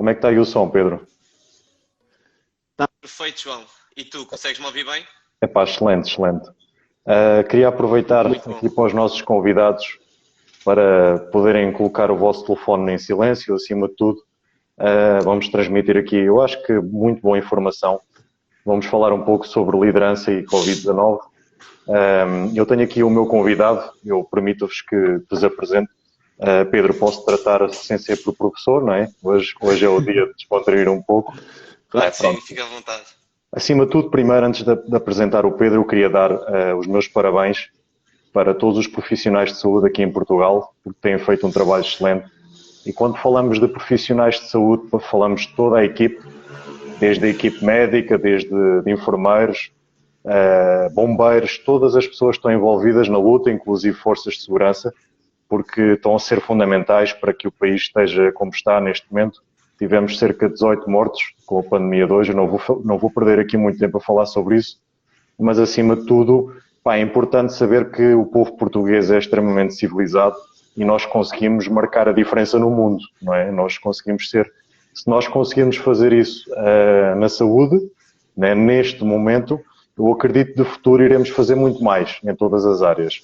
Como é que está aí o som, Pedro? Está perfeito, João. E tu, consegues-me ouvir bem? Epá, excelente, excelente. Queria aproveitar Muito bom. aqui para os nossos convidados para poderem colocar o vosso telefone em silêncio, acima de tudo. Vamos transmitir aqui, eu acho que muito boa informação. Vamos falar um pouco sobre liderança e Covid-19. Eu tenho aqui o meu convidado, eu permito-vos que vos apresente. Pedro, posso tratar sem ser por professor, não é? Hoje é o dia de descontrair um pouco. Claro que sim, Pronto. fica à vontade. Acima de tudo, primeiro, antes de apresentar o Pedro, eu queria dar os meus parabéns para todos os profissionais de saúde aqui em Portugal, porque têm feito um trabalho excelente. E quando falamos de profissionais de saúde, falamos de toda a equipe, desde a equipe médica, desde de enfermeiros, bombeiros, todas as pessoas que estão envolvidas na luta, inclusive forças de segurança, porque estão a ser fundamentais para que o país esteja como está neste momento. Tivemos cerca de 18 mortos com a pandemia de hoje, eu não vou perder aqui muito tempo a falar sobre isso, mas acima de tudo, é importante saber que o povo português é extremamente civilizado e nós conseguimos marcar a diferença no mundo, não é? Se nós conseguirmos fazer isso na saúde, né, neste momento, eu acredito que no futuro iremos fazer muito mais em todas as áreas.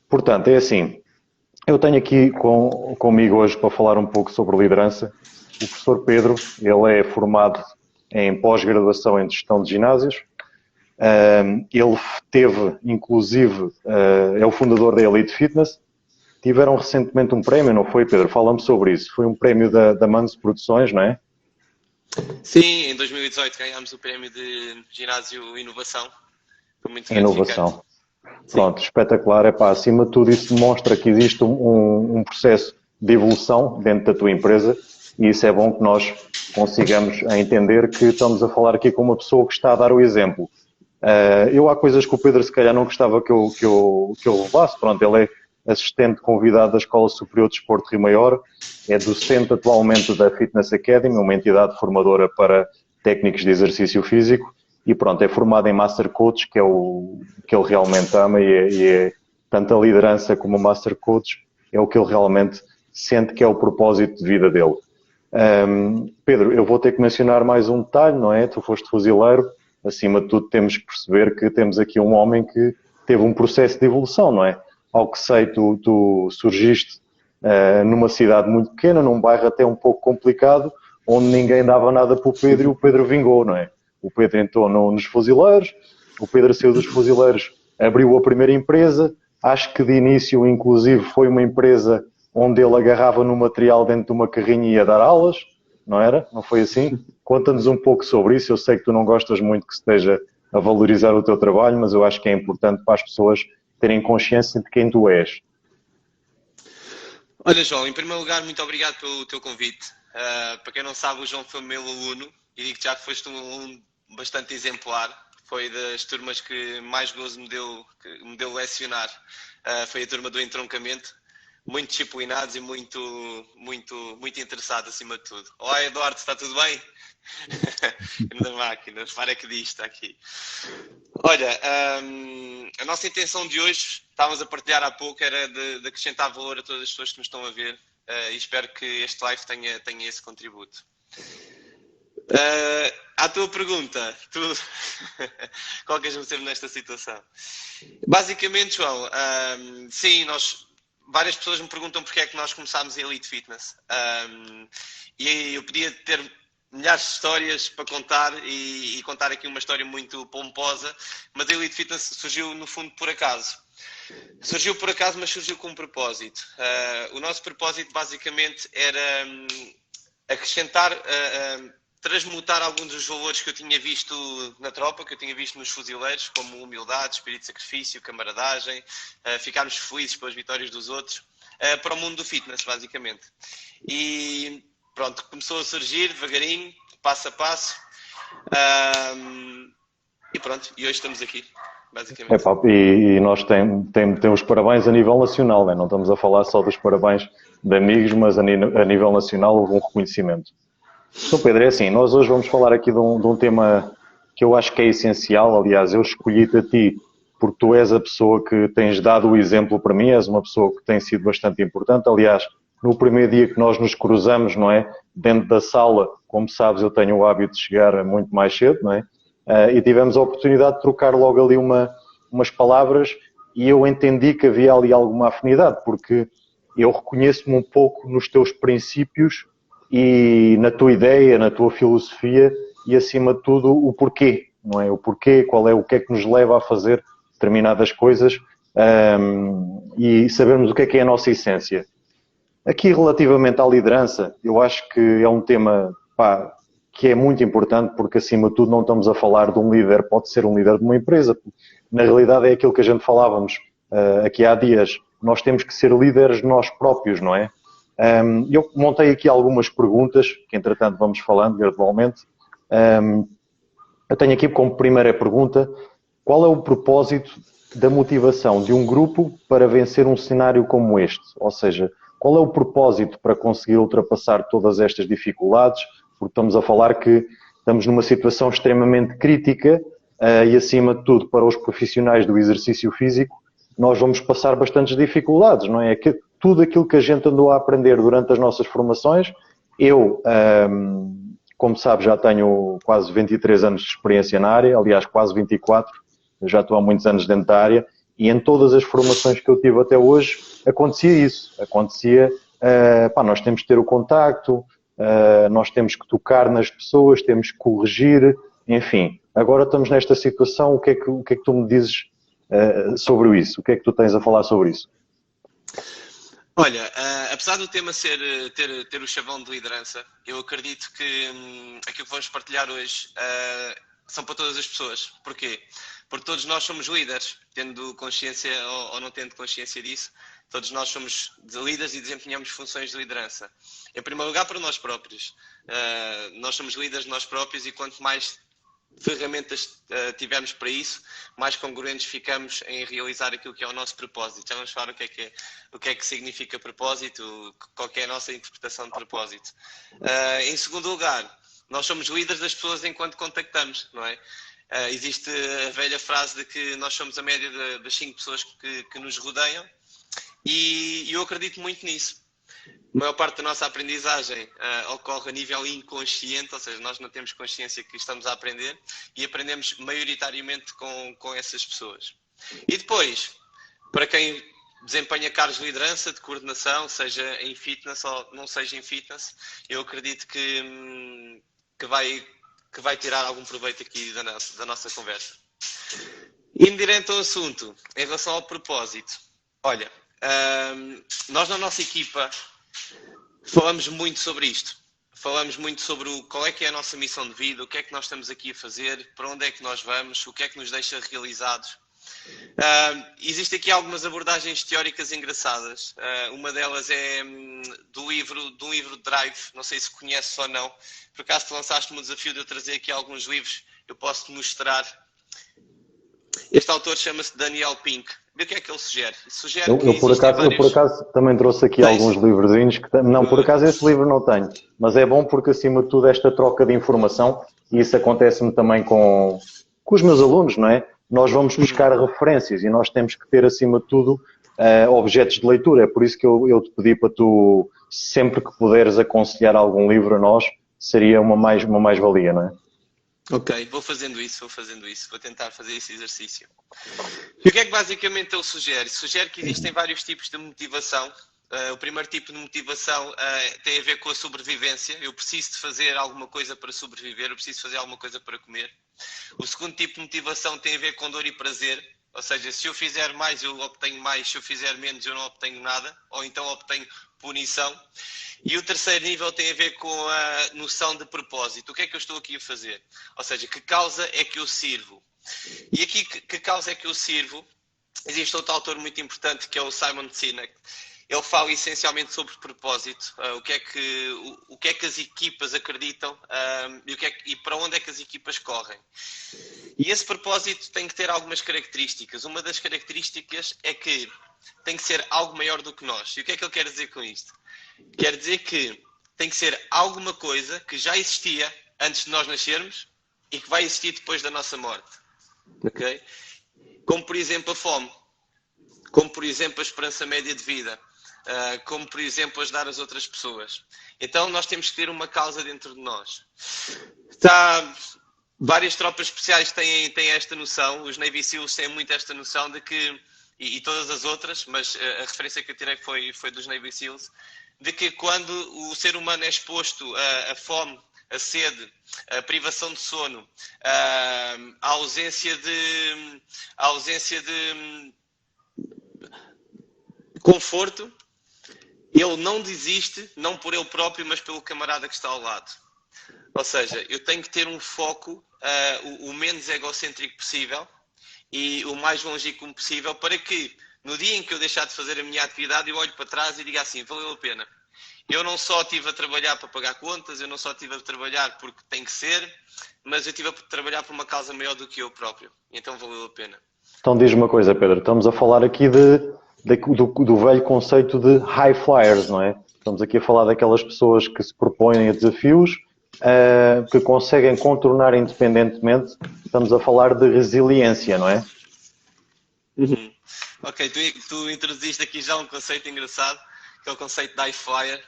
Portanto, é assim, eu tenho aqui comigo hoje para falar um pouco sobre liderança o professor Pedro. Ele é formado em pós-graduação em gestão de ginásios. Ele teve, inclusive, é o fundador da Elite Fitness. Tiveram recentemente um prémio, não foi, Pedro? Fala-me sobre isso. Foi um prémio da Manos Produções, não é? Sim, em 2018 ganhámos o prémio de Ginásio Inovação. Foi muito gratificante. Inovação. Sim. Pronto, espetacular. Acima de tudo, isso demonstra que existe um processo de evolução dentro da tua empresa e isso é bom que nós consigamos entender que estamos a falar aqui com uma pessoa que está a dar o exemplo. Há coisas que o Pedro se calhar não gostava que eu levasse. Pronto, ele é assistente convidado da Escola Superior de Desporto Rio Maior, é docente atualmente da Fitness Academy, uma entidade formadora para técnicos de exercício físico, e pronto, é formado em Master Coach, que é o que ele realmente ama, e tanto a liderança como o Master Coach é o que ele realmente sente que é o propósito de vida dele. Pedro, eu vou ter que mencionar mais um detalhe, não é? Tu foste fuzileiro, acima de tudo temos que perceber que temos aqui um homem que teve um processo de evolução, não é? Ao que sei, tu surgiste numa cidade muito pequena, num bairro até um pouco complicado, onde ninguém dava nada para o Pedro e o Pedro vingou, não é? O Pedro entrou nos fuzileiros, o Pedro saiu dos fuzileiros, abriu a primeira empresa, acho que de início, inclusive, foi uma empresa onde ele agarrava no material dentro de uma carrinha e ia dar aulas, não era? Não foi assim? Conta-nos um pouco sobre isso. Eu sei que tu não gostas muito que se esteja a valorizar o teu trabalho, mas eu acho que é importante para as pessoas terem consciência de quem tu és. Olha, João, em primeiro lugar, muito obrigado pelo teu convite. Para quem não sabe, o João foi meu aluno e digo já que foste um bastante exemplar. Foi das turmas que mais gozo me deu lecionar. Foi a turma do entroncamento. Muito disciplinados e muito interessados acima de tudo. Olá, Eduardo, está tudo bem? Na máquina, repara que diz, está aqui. Olha, a nossa intenção de hoje, estávamos a partilhar há pouco, era de acrescentar valor a todas as pessoas que nos estão a ver e espero que este live tenha esse contributo. À tua pergunta, tu colocas-me sempre nesta situação. Basicamente, João, sim, várias pessoas me perguntam porque é que nós começámos a Elite Fitness. E eu podia ter milhares de histórias para contar e contar aqui uma história muito pomposa, mas a Elite Fitness surgiu no fundo por acaso. Surgiu por acaso, mas surgiu com um propósito. O nosso propósito basicamente era acrescentar, transmutar alguns dos valores que eu tinha visto na tropa, que eu tinha visto nos fuzileiros, como humildade, espírito de sacrifício, camaradagem, ficarmos felizes pelas vitórias dos outros, para o mundo do fitness, basicamente. E pronto, começou a surgir devagarinho, passo a passo, e pronto, e hoje estamos aqui, basicamente. Epá, e nós temos parabéns a nível nacional, né? Não estamos a falar só dos parabéns de amigos, mas a nível nacional houve um reconhecimento. Então, Pedro, é assim, nós hoje vamos falar aqui de um tema que eu acho que é essencial. Aliás, eu escolhi-te a ti porque tu és a pessoa que tens dado o exemplo para mim, és uma pessoa que tem sido bastante importante. Aliás, no primeiro dia que nós nos cruzamos, não é? dentro da sala, como sabes, eu tenho o hábito de chegar muito mais cedo, não é? E tivemos a oportunidade de trocar logo ali umas palavras e eu entendi que havia ali alguma afinidade, porque eu reconheço-me um pouco nos teus princípios e na tua ideia, na tua filosofia e, acima de tudo, o porquê, não é? O porquê, o que é que nos leva a fazer determinadas coisas, e sabermos o que é a nossa essência. Aqui, relativamente à liderança, eu acho que é um tema, pá, que é muito importante, porque, acima de tudo, não estamos a falar de um líder, pode ser um líder de uma empresa. Na realidade, é aquilo que a gente falávamos aqui há dias. Nós temos que ser líderes nós próprios, não é? Eu montei aqui algumas perguntas, que entretanto vamos falando gradualmente. Eu tenho aqui como primeira pergunta: qual é o propósito da motivação de um grupo para vencer um cenário como este? Ou seja, qual é o propósito para conseguir ultrapassar todas estas dificuldades? Porque estamos a falar que estamos numa situação extremamente crítica e, acima de tudo, para os profissionais do exercício físico, nós vamos passar bastantes dificuldades, não é? Tudo aquilo que a gente andou a aprender durante as nossas formações, eu, como sabes, já tenho quase 23 anos de experiência na área, aliás, quase 24, eu já estou há muitos anos dentro da área, e em todas as formações que eu tive até hoje, acontecia isso. Acontecia, nós temos que ter o contacto, nós temos que tocar nas pessoas, temos que corrigir, enfim. Agora estamos nesta situação, o que é que tu me dizes sobre isso? O que é que tu tens a falar sobre isso? Olha, apesar do tema ter o chavão de liderança, eu acredito que aquilo que vamos partilhar hoje são para todas as pessoas. Porquê? Porque todos nós somos líderes, tendo consciência ou não tendo consciência disso. Todos nós somos líderes e desempenhamos funções de liderança. Em primeiro lugar, para nós próprios. Nós somos líderes de nós próprios e quanto mais ferramentas tivermos para isso, mais congruentes ficamos em realizar aquilo que é o nosso propósito. Já vamos falar o que é que significa propósito, qual é a nossa interpretação de propósito. Em segundo lugar, nós somos líderes das pessoas enquanto contactamos, não é? Existe a velha frase de que nós somos a média das 5 pessoas que nos rodeiam e eu acredito muito nisso. A maior parte da nossa aprendizagem ocorre a nível inconsciente, ou seja, nós não temos consciência que estamos a aprender e aprendemos maioritariamente com essas pessoas. E depois, para quem desempenha cargos de liderança, de coordenação, seja em fitness ou não seja em fitness, eu acredito que vai tirar algum proveito aqui da nossa conversa. Indo direto ao assunto, em relação ao propósito. Olha, nós na nossa equipa falamos muito sobre isto. Falamos muito sobre qual é que é a nossa missão de vida, o que é que nós estamos aqui a fazer, para onde é que nós vamos, o que é que nos deixa realizados. Existem aqui algumas abordagens teóricas engraçadas. Uma delas é do livro Drive, não sei se conheces ou não. Por acaso te lançaste-me o desafio de eu trazer aqui alguns livros, eu posso-te mostrar. Este autor chama-se Daniel Pink. E o que é que ele sugere? Eu por acaso também trouxe aqui alguns livrozinhos por acaso esse livro não tenho, mas é bom porque, acima de tudo, esta troca de informação, e isso acontece-me também com os meus alunos, não é? Nós vamos buscar referências e nós temos que ter, acima de tudo, objetos de leitura. É por isso que eu te pedi para tu, sempre que puderes aconselhar algum livro a nós, seria uma mais-valia, não é? Ok, vou fazendo isso, vou tentar fazer esse exercício. E o que é que basicamente ele sugere? Sugere que existem vários tipos de motivação. O primeiro tipo de motivação tem a ver com a sobrevivência. Eu preciso de fazer alguma coisa para sobreviver, eu preciso fazer alguma coisa para comer. O segundo tipo de motivação tem a ver com dor e prazer. Ou seja, se eu fizer mais, eu obtenho mais. Se eu fizer menos, eu não obtenho nada. Ou então obtenho punição. E o terceiro nível tem a ver com a noção de propósito. O que é que eu estou aqui a fazer? Ou seja, que causa é que eu sirvo? E aqui, que causa é que eu sirvo? Existe outro autor muito importante que é o Simon Sinek. Ele fala essencialmente sobre propósito, o que é que as equipas acreditam e para onde é que as equipas correm. E esse propósito tem que ter algumas características. Uma das características é que tem que ser algo maior do que nós. E o que é que ele quer dizer com isto? Quer dizer que tem que ser alguma coisa que já existia antes de nós nascermos e que vai existir depois da nossa morte. Okay? Como, por exemplo, a fome. Como, por exemplo, a esperança média de vida. como por exemplo ajudar as outras pessoas. Então nós temos que ter uma causa dentro de nós. Várias tropas especiais têm esta noção, os Navy SEALs têm muito esta noção de que, e todas as outras, mas a referência que eu tirei foi dos Navy SEALs, de que quando o ser humano é exposto à fome, à sede, à privação de sono, à ausência de conforto, ele não desiste, não por ele próprio, mas pelo camarada que está ao lado. Ou seja, eu tenho que ter um foco o menos egocêntrico possível e o mais longínquo possível, para que no dia em que eu deixar de fazer a minha atividade, eu olho para trás e diga assim, valeu a pena. Eu não só estive a trabalhar para pagar contas, eu não só estive a trabalhar porque tem que ser, mas eu estive a trabalhar por uma causa maior do que eu próprio. Então valeu a pena. Então diz-me uma coisa, Pedro, estamos a falar aqui do velho conceito de high flyers, não é? Estamos aqui a falar daquelas pessoas que se propõem a desafios, que conseguem contornar independentemente. Estamos a falar de resiliência, não é? Uhum. Ok, tu introduziste aqui já um conceito engraçado, que é o conceito de high flyer.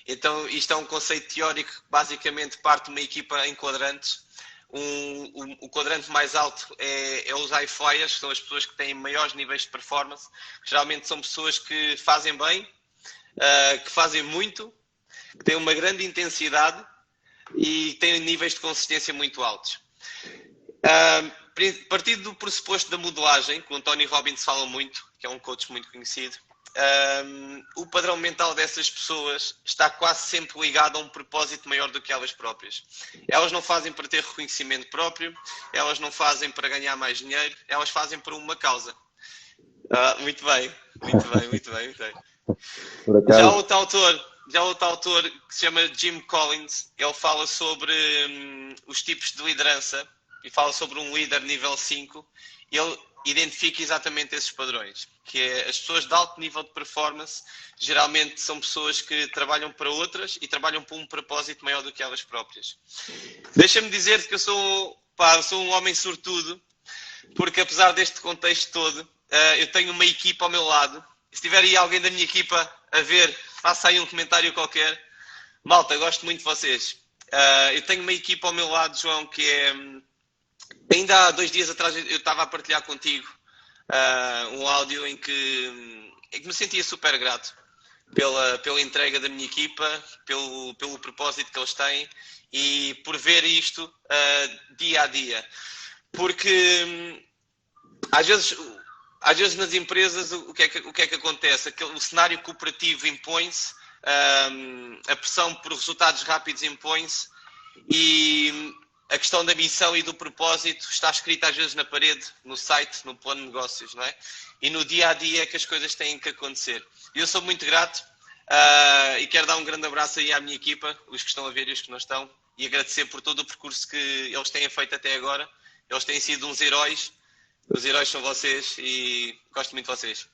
Então isto é um conceito teórico que basicamente parte de uma equipa em quadrantes. O quadrante mais alto é os high flyers, que são as pessoas que têm maiores níveis de performance. Geralmente são pessoas que fazem bem, que fazem muito, que têm uma grande intensidade e têm níveis de consistência muito altos. Partindo do pressuposto da modelagem, que o Tony Robbins fala muito, que é um coach muito conhecido, o padrão mental dessas pessoas está quase sempre ligado a um propósito maior do que elas próprias. Elas não fazem para ter reconhecimento próprio, elas não fazem para ganhar mais dinheiro, elas fazem por uma causa. Muito bem. Já outro autor que se chama Jim Collins, ele fala sobre os tipos de liderança e fala sobre um líder nível 5. Ele identifica exatamente esses padrões, que é as pessoas de alto nível de performance geralmente são pessoas que trabalham para outras e trabalham por um propósito maior do que elas próprias. Deixa-me dizer que eu sou um homem sortudo, porque apesar deste contexto todo, eu tenho uma equipa ao meu lado. Se tiver aí alguém da minha equipa a ver, faça aí um comentário qualquer. Malta, gosto muito de vocês. Eu tenho uma equipa ao meu lado, João, que é... Ainda há 2 dias atrás eu estava a partilhar contigo um áudio em que me sentia super grato pela entrega da minha equipa, pelo propósito que eles têm e por ver isto dia a dia. Porque às vezes nas empresas o que é que acontece? O cenário cooperativo impõe-se, a pressão por resultados rápidos impõe-se e a questão da missão e do propósito está escrita às vezes na parede, no site, no plano de negócios, não é? E no dia a dia é que as coisas têm que acontecer. Eu sou muito grato e quero dar um grande abraço aí à minha equipa, os que estão a ver e os que não estão, e agradecer por todo o percurso que eles têm feito até agora. Eles têm sido uns heróis. Os heróis são vocês e gosto muito de vocês.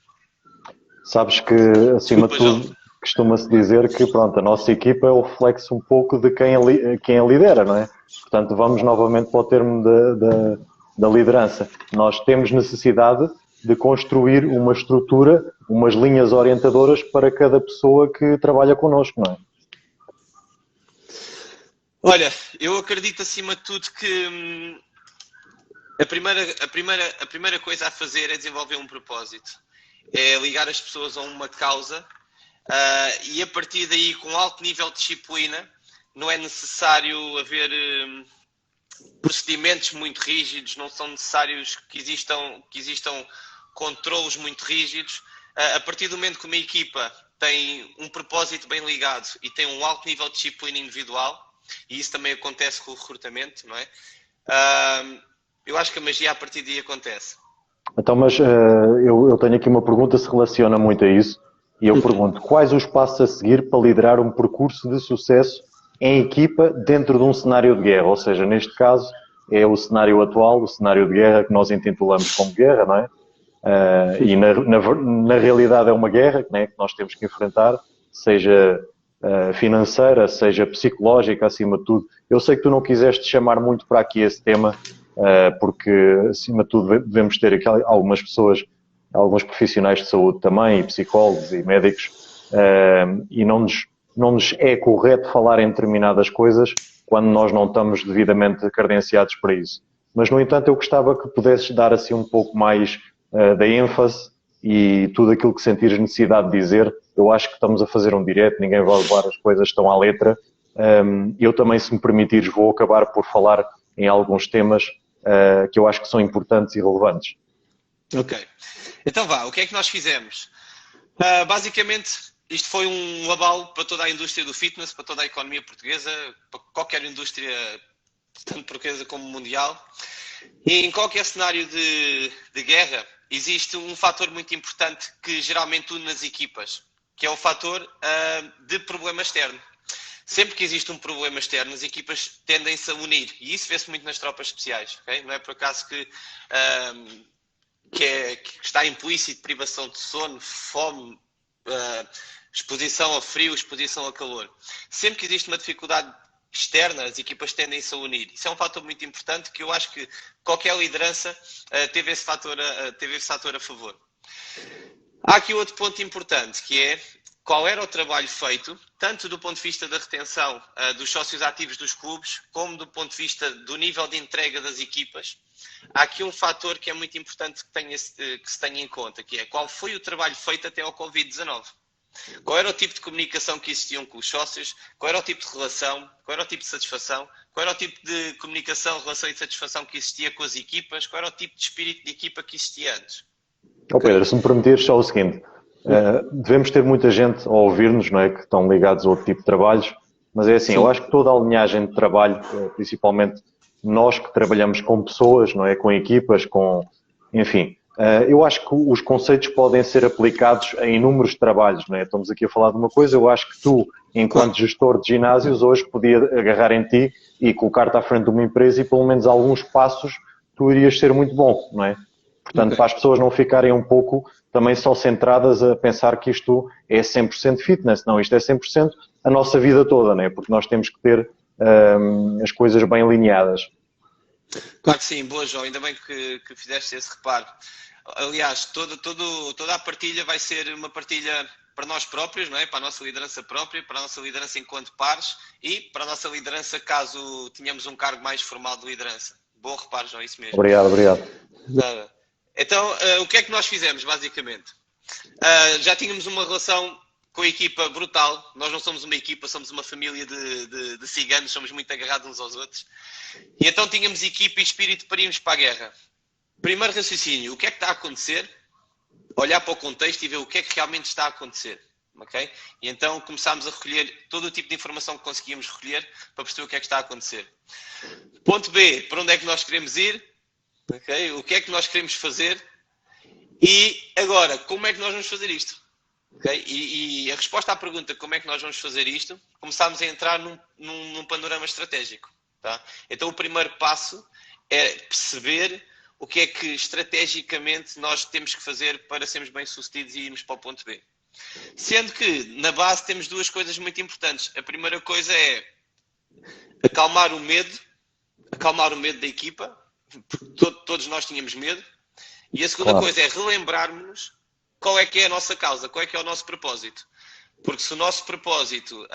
Sabes que, acima de tudo, costuma-se dizer que pronto, a nossa equipa é o reflexo um pouco de quem a lidera, não é? Portanto, vamos novamente para o termo da liderança. Nós temos necessidade de construir uma estrutura, umas linhas orientadoras para cada pessoa que trabalha connosco, não é? Olha, eu acredito acima de tudo que a primeira coisa a fazer é desenvolver um propósito. É ligar as pessoas a uma causa e a partir daí, com alto nível de disciplina, não é necessário haver procedimentos muito rígidos, não são necessários que existam controlos muito rígidos. A partir do momento que uma equipa tem um propósito bem ligado e tem um alto nível de disciplina individual, e isso também acontece com o recrutamento, não é? Eu acho que a magia a partir daí acontece. Então, mas eu tenho aqui uma pergunta que se relaciona muito a isso, e eu pergunto, quais os passos a seguir para liderar um percurso de sucesso em equipa dentro de um cenário de guerra? Ou seja, neste caso, é o cenário atual, o cenário de guerra que nós intitulamos como guerra, não é? E na realidade é uma guerra, né, que nós temos que enfrentar, seja financeira, seja psicológica, acima de tudo. Eu sei que tu não quiseste chamar muito para aqui esse tema, porque acima de tudo devemos ter aqui algumas pessoas alguns profissionais de saúde também, e psicólogos e médicos, e não nos é correto falar em determinadas coisas quando nós não estamos devidamente credenciados para isso. Mas, no entanto, eu gostava que pudesses dar assim um pouco mais da ênfase e tudo aquilo que sentires necessidade de dizer. Eu acho que estamos a fazer um direto, ninguém vai levar as coisas tão à letra. Eu também, se me permitires, vou acabar por falar em alguns temas que eu acho que são importantes e relevantes. Ok. Então vá, o que é que nós fizemos? Basicamente, isto foi um abalo para toda a indústria do fitness, para toda a economia portuguesa, para qualquer indústria, tanto portuguesa como mundial. E em qualquer cenário de guerra, existe um fator muito importante que geralmente une as equipas, que é o fator de problema externo. Sempre que existe um problema externo, as equipas tendem-se a unir. E isso vê-se muito nas tropas especiais. Okay? Não é por acaso que está implícito privação de sono, fome, exposição a frio, exposição a calor. Sempre que existe uma dificuldade externa, as equipas tendem-se a unir. Isso é um fator muito importante que eu acho que qualquer liderança teve esse fator a favor. Há aqui outro ponto importante, que é qual era o trabalho feito, tanto do ponto de vista da retenção dos sócios ativos dos clubes, como do ponto de vista do nível de entrega das equipas. Há aqui um fator que é muito importante que se tenha em conta, que é qual foi o trabalho feito até ao Covid-19. Qual era o tipo de comunicação que existiam com os sócios, qual era o tipo de relação, qual era o tipo de satisfação, qual era o tipo de comunicação, relação e satisfação que existia com as equipas, qual era o tipo de espírito de equipa que existia antes. Pedro, se me permitires só o seguinte, devemos ter muita gente a ouvir-nos, não é, que estão ligados a outro tipo de trabalhos, mas é assim, eu acho que toda a linhagem de trabalho, principalmente nós que trabalhamos com pessoas, não é, com equipas, enfim, eu acho que os conceitos podem ser aplicados em inúmeros trabalhos, não é? Estamos aqui a falar de uma coisa, eu acho que tu, enquanto gestor de ginásios, hoje podia agarrar em ti e colocar-te à frente de uma empresa e pelo menos alguns passos tu irias ser muito bom, não é? Portanto, para as pessoas não ficarem um pouco também só centradas a pensar que isto é 100% fitness. Não, isto é 100% a nossa vida toda, não é? Porque nós temos que ter as coisas bem alinhadas. Claro que sim, boa, João. Ainda bem que fizeste esse reparo. Aliás, toda a partilha vai ser uma partilha para nós próprios, não é? Para a nossa liderança própria, para a nossa liderança enquanto pares e para a nossa liderança caso tenhamos um cargo mais formal de liderança. Bom reparo, João, isso mesmo. Obrigado. Nada. Então, o que é que nós fizemos, basicamente? Já tínhamos uma relação com a equipa brutal. Nós não somos uma equipa, somos uma família de ciganos, somos muito agarrados uns aos outros. E então tínhamos equipa e espírito para irmos para a guerra. Primeiro raciocínio, o que é que está a acontecer? Olhar para o contexto e ver o que é que realmente está a acontecer. Okay? E então começámos a recolher todo o tipo de informação que conseguíamos recolher para perceber o que é que está a acontecer. Ponto B, para onde é que nós queremos ir? Okay? O que é que nós queremos fazer? E agora, como é que nós vamos fazer isto? Okay? E a resposta à pergunta como é que nós vamos fazer isto, começámos a entrar num panorama estratégico. Tá? Então o primeiro passo é perceber o que é que estrategicamente nós temos que fazer para sermos bem-sucedidos e irmos para o ponto B. Sendo que na base temos duas coisas muito importantes. A primeira coisa é acalmar o medo da equipa, porque todos nós tínhamos medo. E a segunda coisa é relembrarmos qual é que é a nossa causa, qual é que é o nosso propósito. Porque se o nosso propósito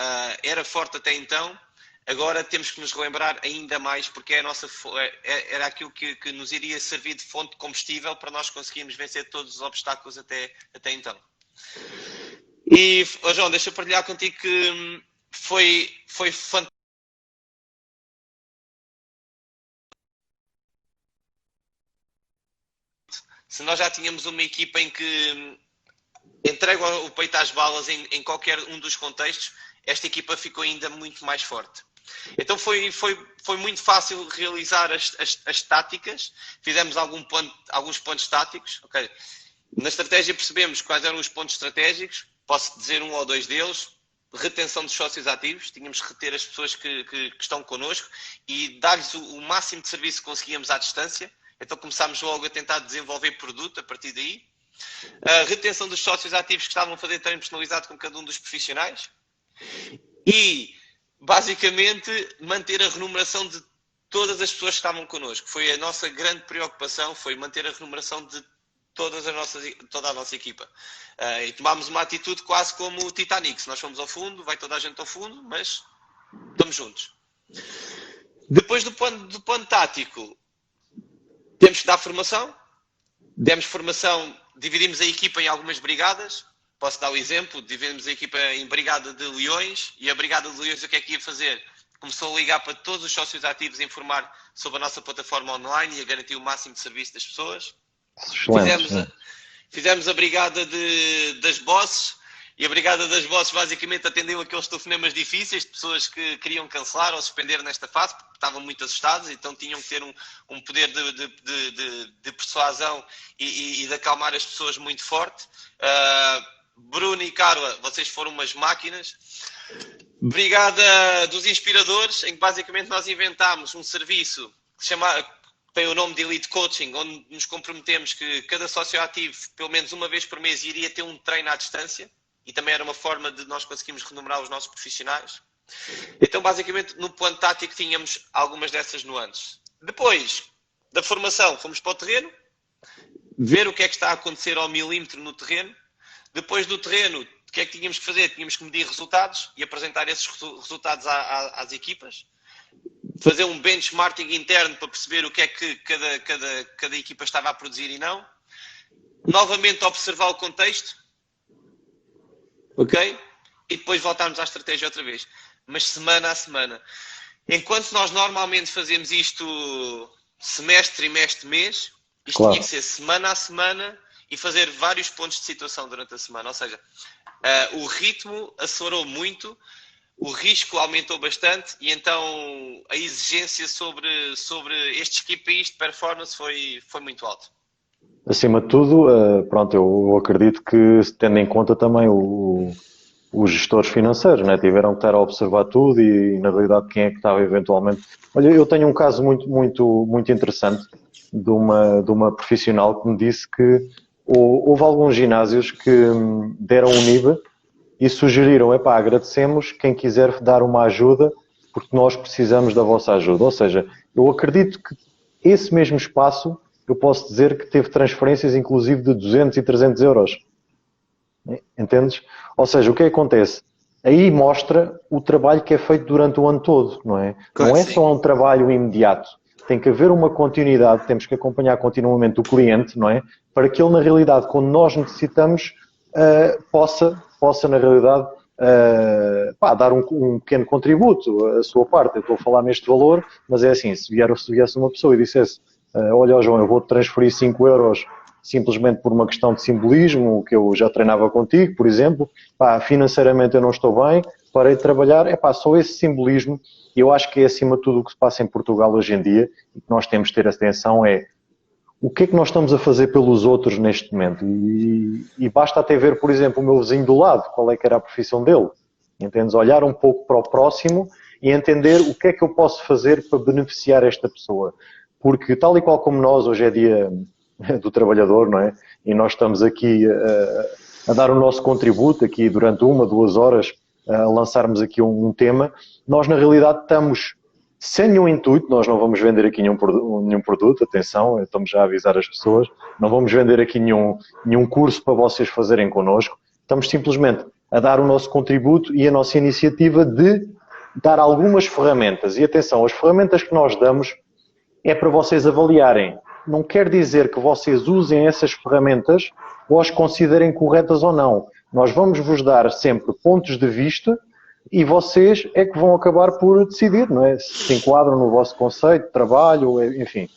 era forte até então, agora temos que nos relembrar ainda mais, porque era aquilo que nos iria servir de fonte de combustível para nós conseguirmos vencer todos os obstáculos até então. E, João, deixa eu partilhar contigo que foi fantástico. Se nós já tínhamos uma equipa em que entrega o peito às balas em qualquer um dos contextos, esta equipa ficou ainda muito mais forte. Então foi muito fácil realizar as táticas, fizemos alguns pontos táticos. Okay? Na estratégia percebemos quais eram os pontos estratégicos, posso dizer um ou dois deles. Retenção dos sócios ativos, tínhamos que reter as pessoas que estão connosco e dar-lhes o máximo de serviço que conseguíamos à distância. Então começámos logo a tentar desenvolver produto a partir daí. A retenção dos sócios ativos que estavam a fazer treino personalizado com cada um dos profissionais. E, basicamente, manter a remuneração de todas as pessoas que estavam connosco. Foi a nossa grande preocupação, foi manter a remuneração de toda a nossa equipa. E tomámos uma atitude quase como o Titanic. Se nós formos ao fundo, vai toda a gente ao fundo, mas estamos juntos. Depois do plano tático, temos que dar formação. Demos formação, dividimos a equipa em algumas brigadas. Posso dar o exemplo, dividimos a equipa em brigada de leões, e a brigada de leões o que é que ia fazer? Começou a ligar para todos os sócios ativos a informar sobre a nossa plataforma online e a garantir o máximo de serviço das pessoas. Fizemos a brigada das bosses, e a brigada das bosses basicamente atendeu aqueles telefonemas difíceis de pessoas que queriam cancelar ou suspender nesta fase, porque estavam muito assustados, então tinham que ter um poder de persuasão e de acalmar as pessoas muito forte. Bruno e Carla, vocês foram umas máquinas. Brigada dos Inspiradores, em que basicamente nós inventámos um serviço que tem o nome de Elite Coaching, onde nos comprometemos que cada sócio ativo, pelo menos uma vez por mês, iria ter um treino à distância, e também era uma forma de nós conseguirmos remunerar os nossos profissionais. Então, basicamente, no plano tático tínhamos algumas dessas nuances. Depois da formação, fomos para o terreno, ver o que é que está a acontecer ao milímetro no terreno. Depois do terreno, o que é que tínhamos que fazer? Tínhamos que medir resultados e apresentar esses resultados às equipas. Fazer um benchmarking interno para perceber o que é que cada equipa estava a produzir e não. Novamente observar o contexto. Ok? E depois voltarmos à estratégia outra vez. Mas semana a semana. Enquanto nós normalmente fazemos isto semestre, trimestre, mês, isto claro, tinha que ser semana a semana e fazer vários pontos de situação durante a semana. Ou seja, o ritmo acelerou muito, o risco aumentou bastante, e então a exigência sobre estes KPIs de performance foi muito alta. Acima de tudo, pronto, eu acredito que, tendo em conta também os gestores financeiros, né, tiveram que estar a observar tudo e, na realidade, quem é que estava eventualmente... Olha, eu tenho um caso muito interessante de uma profissional que me disse que houve alguns ginásios que deram um NIB e sugeriram, agradecemos quem quiser dar uma ajuda, porque nós precisamos da vossa ajuda. Ou seja, eu acredito que esse mesmo espaço, eu posso dizer que teve transferências inclusive de 200 e 300 euros. Entendes? Ou seja, o que acontece? Aí mostra o trabalho que é feito durante o ano todo, não é? Claro, não é só um trabalho imediato. Tem que haver uma continuidade, temos que acompanhar continuamente o cliente, não é? Para que ele, na realidade, quando nós necessitamos, possa na realidade, dar um pequeno contributo, a sua parte. Eu estou a falar neste valor, mas é assim, se viesse uma pessoa e dissesse, olha, João, eu vou-te transferir 5 euros simplesmente por uma questão de simbolismo, que eu já treinava contigo, por exemplo, financeiramente eu não estou bem, parei de trabalhar, só esse simbolismo, e eu acho que é acima de tudo o que se passa em Portugal hoje em dia, e que nós temos de ter atenção é o que é que nós estamos a fazer pelos outros neste momento, e basta até ver, por exemplo, o meu vizinho do lado, qual é que era a profissão dele, entendes? Olhar um pouco para o próximo e entender o que é que eu posso fazer para beneficiar esta pessoa, porque tal e qual como nós, hoje é dia do trabalhador, não é? E nós estamos aqui a dar o nosso contributo, aqui durante 1, 2 horas, a lançarmos aqui um tema. Nós, na realidade, estamos sem nenhum intuito, nós não vamos vender aqui nenhum produto, atenção, estamos já a avisar as pessoas, não vamos vender aqui nenhum curso para vocês fazerem connosco, estamos simplesmente a dar o nosso contributo e a nossa iniciativa de dar algumas ferramentas. E atenção, as ferramentas que nós damos é para vocês avaliarem. Não quer dizer que vocês usem essas ferramentas ou as considerem corretas ou não. Nós vamos vos dar sempre pontos de vista e vocês é que vão acabar por decidir, não é? Se enquadram no vosso conceito de trabalho, enfim.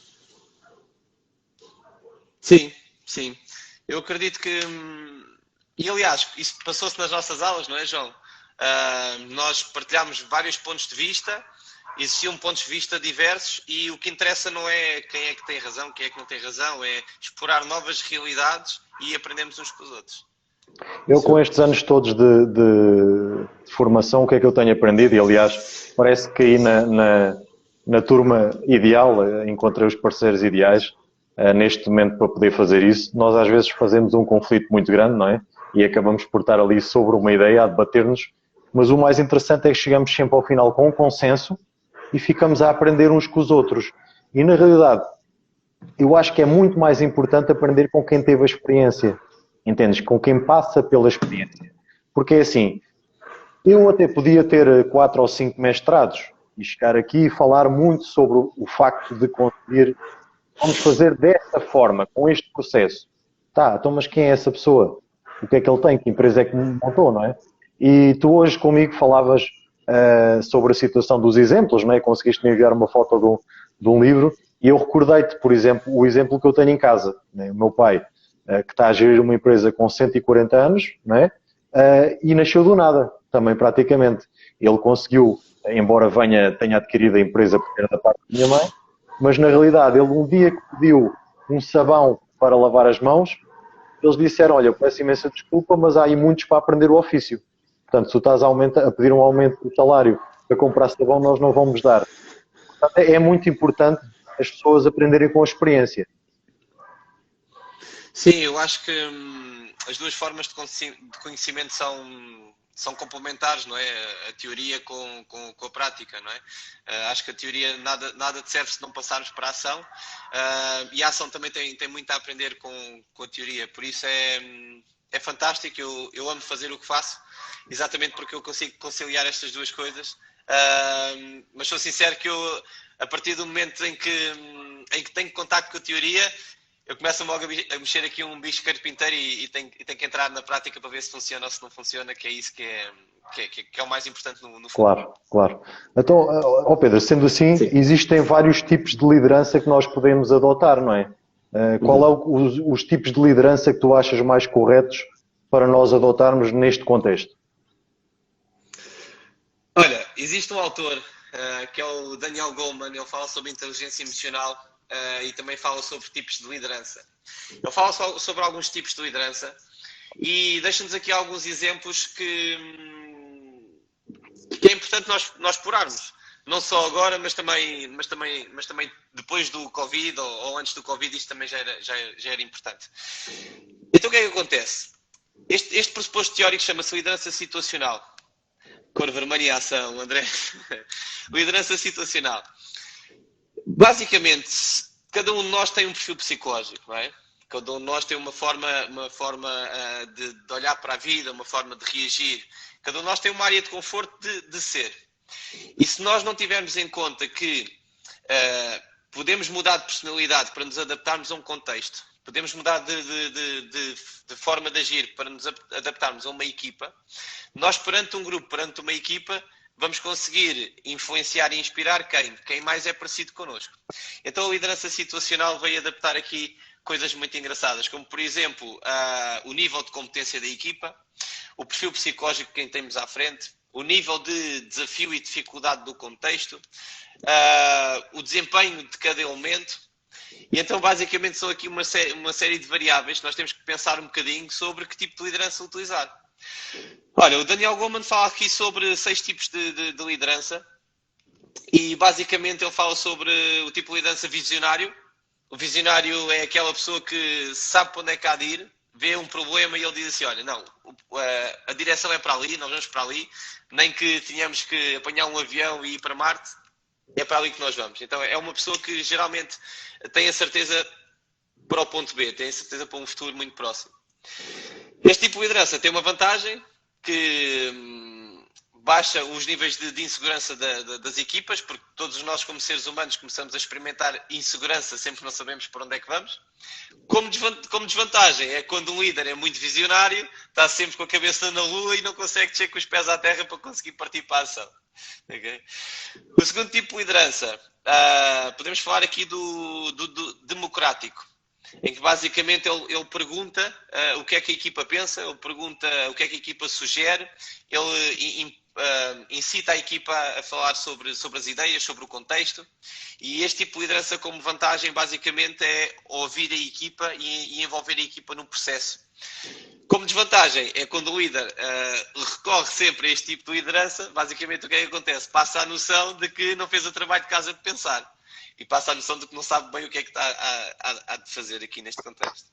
Sim, sim. Eu acredito que... E, aliás, isso passou-se nas nossas aulas, não é, João? Nós partilhámos vários pontos de vista, existiam pontos de vista diversos e o que interessa não é quem é que tem razão, quem é que não tem razão, é explorar novas realidades e aprendemos uns com os outros. Eu, com estes anos todos de formação, o que é que eu tenho aprendido? E, aliás, parece que aí na turma ideal, encontrei os parceiros ideais neste momento para poder fazer isso. Nós, às vezes, fazemos um conflito muito grande, não é? E acabamos por estar ali sobre uma ideia a debater-nos. Mas o mais interessante é que chegamos sempre ao final com um consenso e ficamos a aprender uns com os outros. E, na realidade, eu acho que é muito mais importante aprender com quem teve a experiência, entendes? Com quem passa pela experiência. Porque é assim, eu até podia ter 4 ou 5 mestrados e chegar aqui e falar muito sobre o facto de conseguir, vamos fazer desta forma, com este processo. Tá, então mas quem é essa pessoa? O que é que ele tem? Que empresa é que montou, não é? E tu hoje comigo falavas sobre a situação dos exemplos, não é? Conseguiste me enviar uma foto de um livro e eu recordei-te, por exemplo, o exemplo que eu tenho em casa. Né? O meu pai, que está a gerir uma empresa com 140 anos, não é? E nasceu do nada, também praticamente. Ele conseguiu, embora tenha adquirido a empresa por ter da parte da minha mãe, mas na realidade ele um dia que pediu um sabão para lavar as mãos, eles disseram, olha, eu peço imensa desculpa, mas há aí muitos para aprender o ofício. Portanto, se tu estás a pedir um aumento do salário para comprar sabão, nós não vamos dar. Portanto, é muito importante as pessoas aprenderem com a experiência. Sim, eu acho que as duas formas de conhecimento são complementares, não é? A teoria com a prática, não é? Acho que a teoria nada te serve se não passarmos para a ação, e a ação também tem muito a aprender com a teoria, por isso é fantástico, eu amo fazer o que faço, exatamente porque eu consigo conciliar estas duas coisas, mas sou sincero que eu, a partir do momento em que tenho contato com a teoria, eu começo logo a mexer aqui um bicho carpinteiro e tenho que entrar na prática para ver se funciona ou se não funciona, que é isso que é o mais importante no fundo. Claro, claro. Então, Pedro, sendo assim, Sim. existem vários tipos de liderança que nós podemos adotar, não é? Qual é os tipos de liderança que tu achas mais corretos para nós adotarmos neste contexto? Olha, existe um autor que é o Daniel Goleman, ele fala sobre inteligência emocional e também fala sobre tipos de liderança. Ele fala sobre alguns tipos de liderança e deixa-nos aqui alguns exemplos que é importante nós explorarmos. Não só agora, mas também depois do Covid ou antes do Covid, isto também já era importante. Então o que é que acontece? Este pressuposto teórico chama-se liderança situacional. Cor vermelha e ação, André. Liderança situacional. Basicamente, cada um de nós tem um perfil psicológico, não é? Cada um de nós tem uma forma de olhar para a vida, uma forma de reagir. Cada um de nós tem uma área de conforto de ser. E se nós não tivermos em conta que podemos mudar de personalidade para nos adaptarmos a um contexto, podemos mudar de forma de agir para nos adaptarmos a uma equipa, nós perante um grupo, perante uma equipa, vamos conseguir influenciar e inspirar quem mais é parecido connosco. Então a liderança situacional veio adaptar aqui coisas muito engraçadas, como por exemplo o nível de competência da equipa, o perfil psicológico de quem temos à frente, o nível de desafio e dificuldade do contexto, o desempenho de cada elemento. E então basicamente são aqui uma série de variáveis que nós temos que pensar um bocadinho sobre que tipo de liderança utilizar. Olha, o Daniel Goleman fala aqui sobre 6 tipos de liderança e basicamente ele fala sobre o tipo de liderança visionário. O visionário é aquela pessoa que sabe para onde é que há de ir, vê um problema e ele diz assim, olha, não, a direção é para ali, nós vamos para ali, nem que tenhamos que apanhar um avião e ir para Marte, é para ali que nós vamos. Então é uma pessoa que geralmente tem a certeza para o ponto B, tem a certeza para um futuro muito próximo. Este tipo de liderança tem uma vantagem que baixa os níveis de insegurança das equipas, porque todos nós, como seres humanos, começamos a experimentar insegurança sempre que não sabemos para onde é que vamos. Como desvantagem é quando um líder é muito visionário, está sempre com a cabeça na lua e não consegue descer com os pés à terra para conseguir partir para a ação. Okay? O segundo tipo de liderança, podemos falar aqui do democrático, em que basicamente ele pergunta o que é que a equipa pensa, ele pergunta o que é que a equipa sugere, ele incita a equipa a falar sobre as ideias, sobre o contexto, e este tipo de liderança como vantagem basicamente é ouvir a equipa e envolver a equipa no processo. Como desvantagem é quando o líder recorre sempre a este tipo de liderança, basicamente o que é que acontece? Passa a noção de que não fez o trabalho de casa de pensar. E passa a noção de que não sabe bem o que é que está a de fazer aqui neste contexto.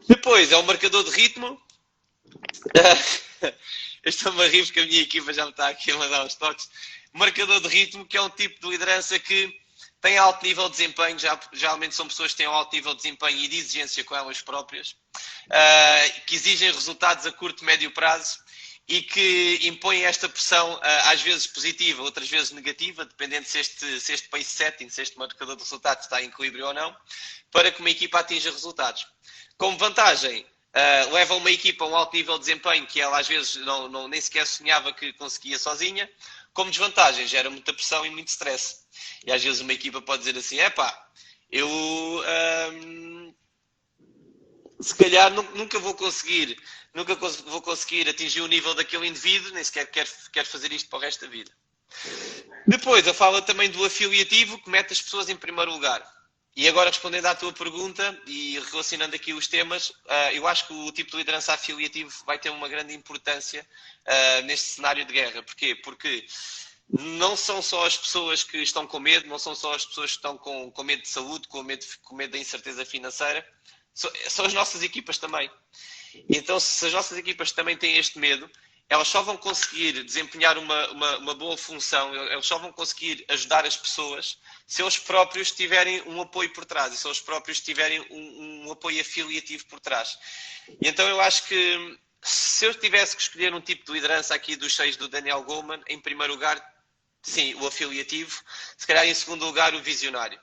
Depois é o marcador de ritmo. Estou-me a rir porque a minha equipa já me está aqui a mandar os toques. Marcador de ritmo, que é um tipo de liderança que têm alto nível de desempenho, geralmente são pessoas que têm um alto nível de desempenho e de exigência com elas próprias, que exigem resultados a curto e médio prazo e que impõem esta pressão, às vezes positiva, outras vezes negativa, dependendo se este pace setting, se este marcador de resultados está em equilíbrio ou não, para que uma equipa atinja resultados. Como vantagem, leva uma equipa a um alto nível de desempenho que ela às vezes nem sequer sonhava que conseguia sozinha. Como desvantagem, gera muita pressão e muito stress. E às vezes uma equipa pode dizer assim, eu se calhar nunca vou conseguir atingir o nível daquele indivíduo, nem sequer quero fazer isto para o resto da vida. Depois, eu falo também do afiliativo, que mete as pessoas em primeiro lugar. E agora, respondendo à tua pergunta e relacionando aqui os temas, eu acho que o tipo de liderança afiliativo vai ter uma grande importância neste cenário de guerra. Porquê? Porque não são só as pessoas que estão com medo, não são só as pessoas que estão com medo de saúde, com medo da incerteza financeira, são as nossas equipas também. Então, se as nossas equipas também têm este medo, elas só vão conseguir desempenhar uma boa função, eles só vão conseguir ajudar as pessoas se eles próprios tiverem um apoio por trás e se eles próprios tiverem um apoio afiliativo por trás. E então eu acho que se eu tivesse que escolher um tipo de liderança aqui dos 6 do Daniel Goleman, em primeiro lugar, sim, o afiliativo, se calhar em segundo lugar o visionário.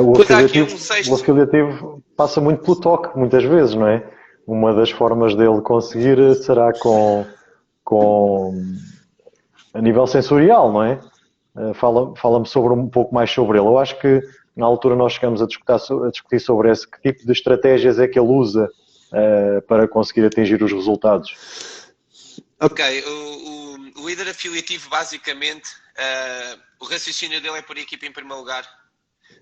O afiliativo passa muito pelo toque, muitas vezes, não é? Uma das formas dele conseguir será a nível sensorial, não é? Fala-me um pouco mais sobre ele. Eu acho que na altura nós chegamos a discutir sobre esse, que tipo de estratégias é que ele usa para conseguir atingir os resultados. Ok, o líder afiliativo basicamente, o raciocínio dele é pôr a equipa em primeiro lugar.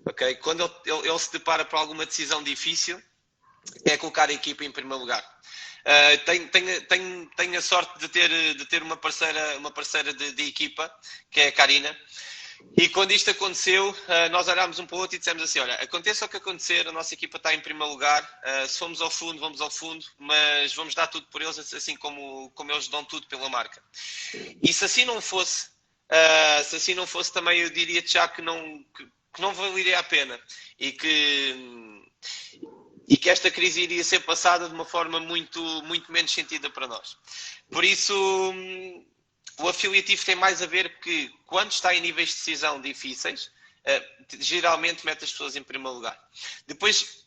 Okay? Quando ele se depara para alguma decisão difícil, é colocar a equipa em primeiro lugar. Tenho a sorte de ter uma parceira de equipa, que é a Karina, e quando isto aconteceu, nós olhámos um para o outro e dissemos assim, olha, aconteça o que acontecer, a nossa equipa está em primeiro lugar, se formos ao fundo, vamos ao fundo, mas vamos dar tudo por eles, assim como eles dão tudo pela marca. E se assim não fosse também eu diria já que não valeria a pena e que esta crise iria ser passada de uma forma muito, muito menos sentida para nós. Por isso, o afiliativo tem mais a ver que, quando está em níveis de decisão difíceis, geralmente mete as pessoas em primeiro lugar. Depois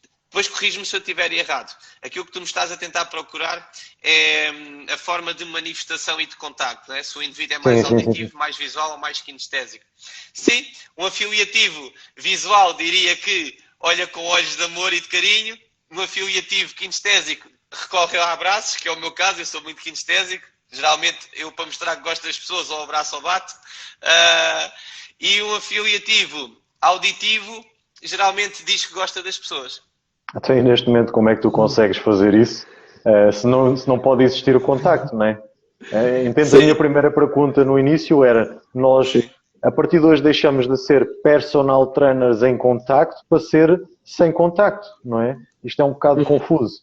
corrige-me se eu estiver errado. Aquilo que tu me estás a tentar procurar é a forma de manifestação e de contacto, não é? Se o indivíduo é mais auditivo, mais visual ou mais kinestésico. Sim, um afiliativo visual diria que olha com olhos de amor e de carinho. Um afiliativo kinestésico recorre a abraços, que é o meu caso, eu sou muito kinestésico. Geralmente, eu para mostrar que gosto das pessoas, ou abraço ou bato. E um afiliativo auditivo, geralmente diz que gosta das pessoas. Então, e neste momento, como é que tu consegues fazer isso? Se não pode existir o contacto, não é? Entendo, a minha primeira pergunta no início era, nós, a partir de hoje, deixamos de ser personal trainers em contacto para ser sem contacto, não é? Isto é um bocado confuso.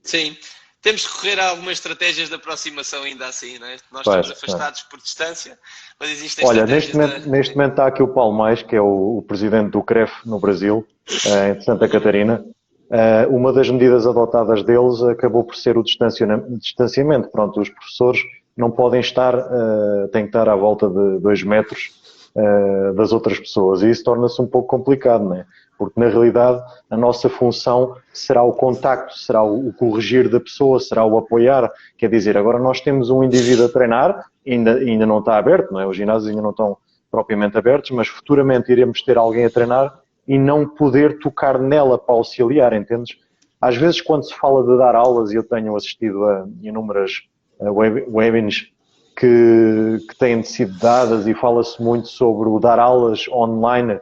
Sim. Temos que recorrer a algumas estratégias de aproximação ainda assim, não é? Nós estamos afastados por distância, mas existem estratégias... Olha, neste momento está aqui o Paulo Mais, que é o presidente do CREF no Brasil, em Santa Catarina. Uma das medidas adotadas deles acabou por ser o distanciamento. Pronto, os professores não podem têm que estar à volta de 2 metros das outras pessoas. E isso torna-se um pouco complicado, não é? Porque, na realidade, a nossa função será o contacto, será o corrigir da pessoa, será o apoiar. Quer dizer, agora nós temos um indivíduo a treinar, ainda não está aberto, não é? Os ginásios ainda não estão propriamente abertos, mas futuramente iremos ter alguém a treinar e não poder tocar nela para auxiliar, entendes? Às vezes, quando se fala de dar aulas, e eu tenho assistido a inúmeras webinars que têm sido dadas e fala-se muito sobre o dar aulas online,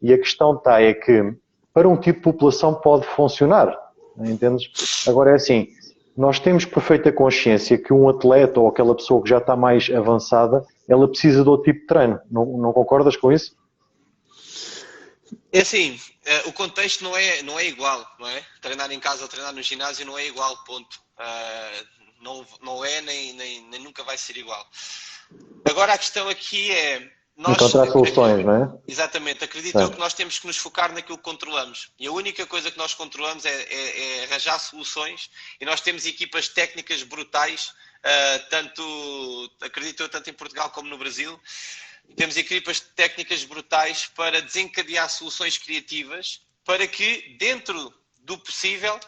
e a questão é que para um tipo de população pode funcionar, entendes? Agora é assim, nós temos perfeita consciência que um atleta ou aquela pessoa que já está mais avançada, ela precisa de outro tipo de treino. Não concordas com isso? É assim, o contexto não é igual, não é? Treinar em casa ou treinar no ginásio não é igual, ponto. Não é nem nunca vai ser igual. Agora a questão aqui é, Encontrar soluções, não é? Exatamente, acredito eu que nós temos que nos focar naquilo que controlamos. E a única coisa que nós controlamos é arranjar soluções, e nós temos equipas técnicas brutais, acredito eu, tanto em Portugal como no Brasil. Temos equipas técnicas brutais para desencadear soluções criativas para que, dentro do possível,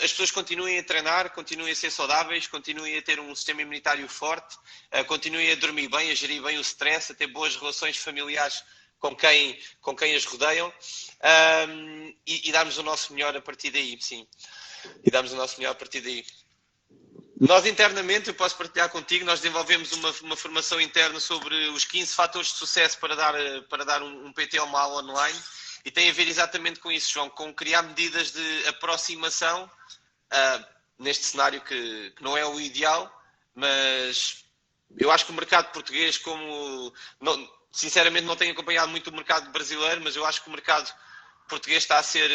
as pessoas continuem a treinar, continuem a ser saudáveis, continuem a ter um sistema imunitário forte, continuem a dormir bem, a gerir bem o stress, a ter boas relações familiares com quem as rodeiam, e darmos o nosso melhor a partir daí, sim. E darmos o nosso melhor a partir daí. Nós internamente, eu posso partilhar contigo, nós desenvolvemos uma formação interna sobre os 15 fatores de sucesso para dar um PT ou uma aula online, e tem a ver exatamente com isso, João, com criar medidas de aproximação, neste cenário que não é o ideal, mas eu acho que o mercado português, sinceramente não tenho acompanhado muito o mercado brasileiro, mas eu acho que o mercado português está a ser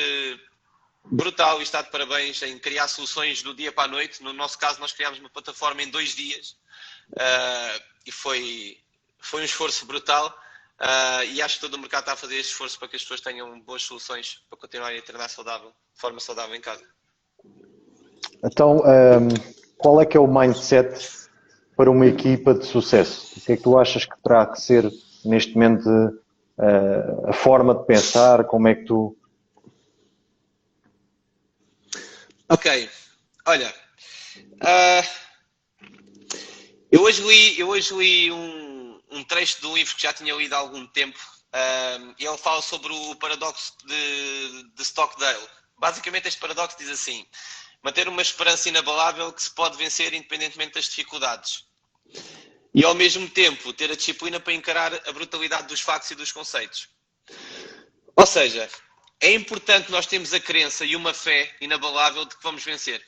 brutal e está de parabéns em criar soluções do dia para a noite. No nosso caso, nós criámos uma plataforma em 2 dias, e foi um esforço brutal, e acho que todo o mercado está a fazer esse esforço para que as pessoas tenham boas soluções para continuarem a treinar de forma saudável em casa. Então, qual é que é o mindset para uma equipa de sucesso? O que é que tu achas que terá que ser, neste momento, a forma de pensar? Como é que tu... Ok, olha, eu hoje li um trecho de um livro que já tinha lido há algum tempo, e ele fala sobre o paradoxo de Stockdale. Basicamente, este paradoxo diz assim: manter uma esperança inabalável que se pode vencer independentemente das dificuldades, e ao mesmo tempo ter a disciplina para encarar a brutalidade dos factos e dos conceitos. Ou seja, é importante nós termos a crença e uma fé inabalável de que vamos vencer.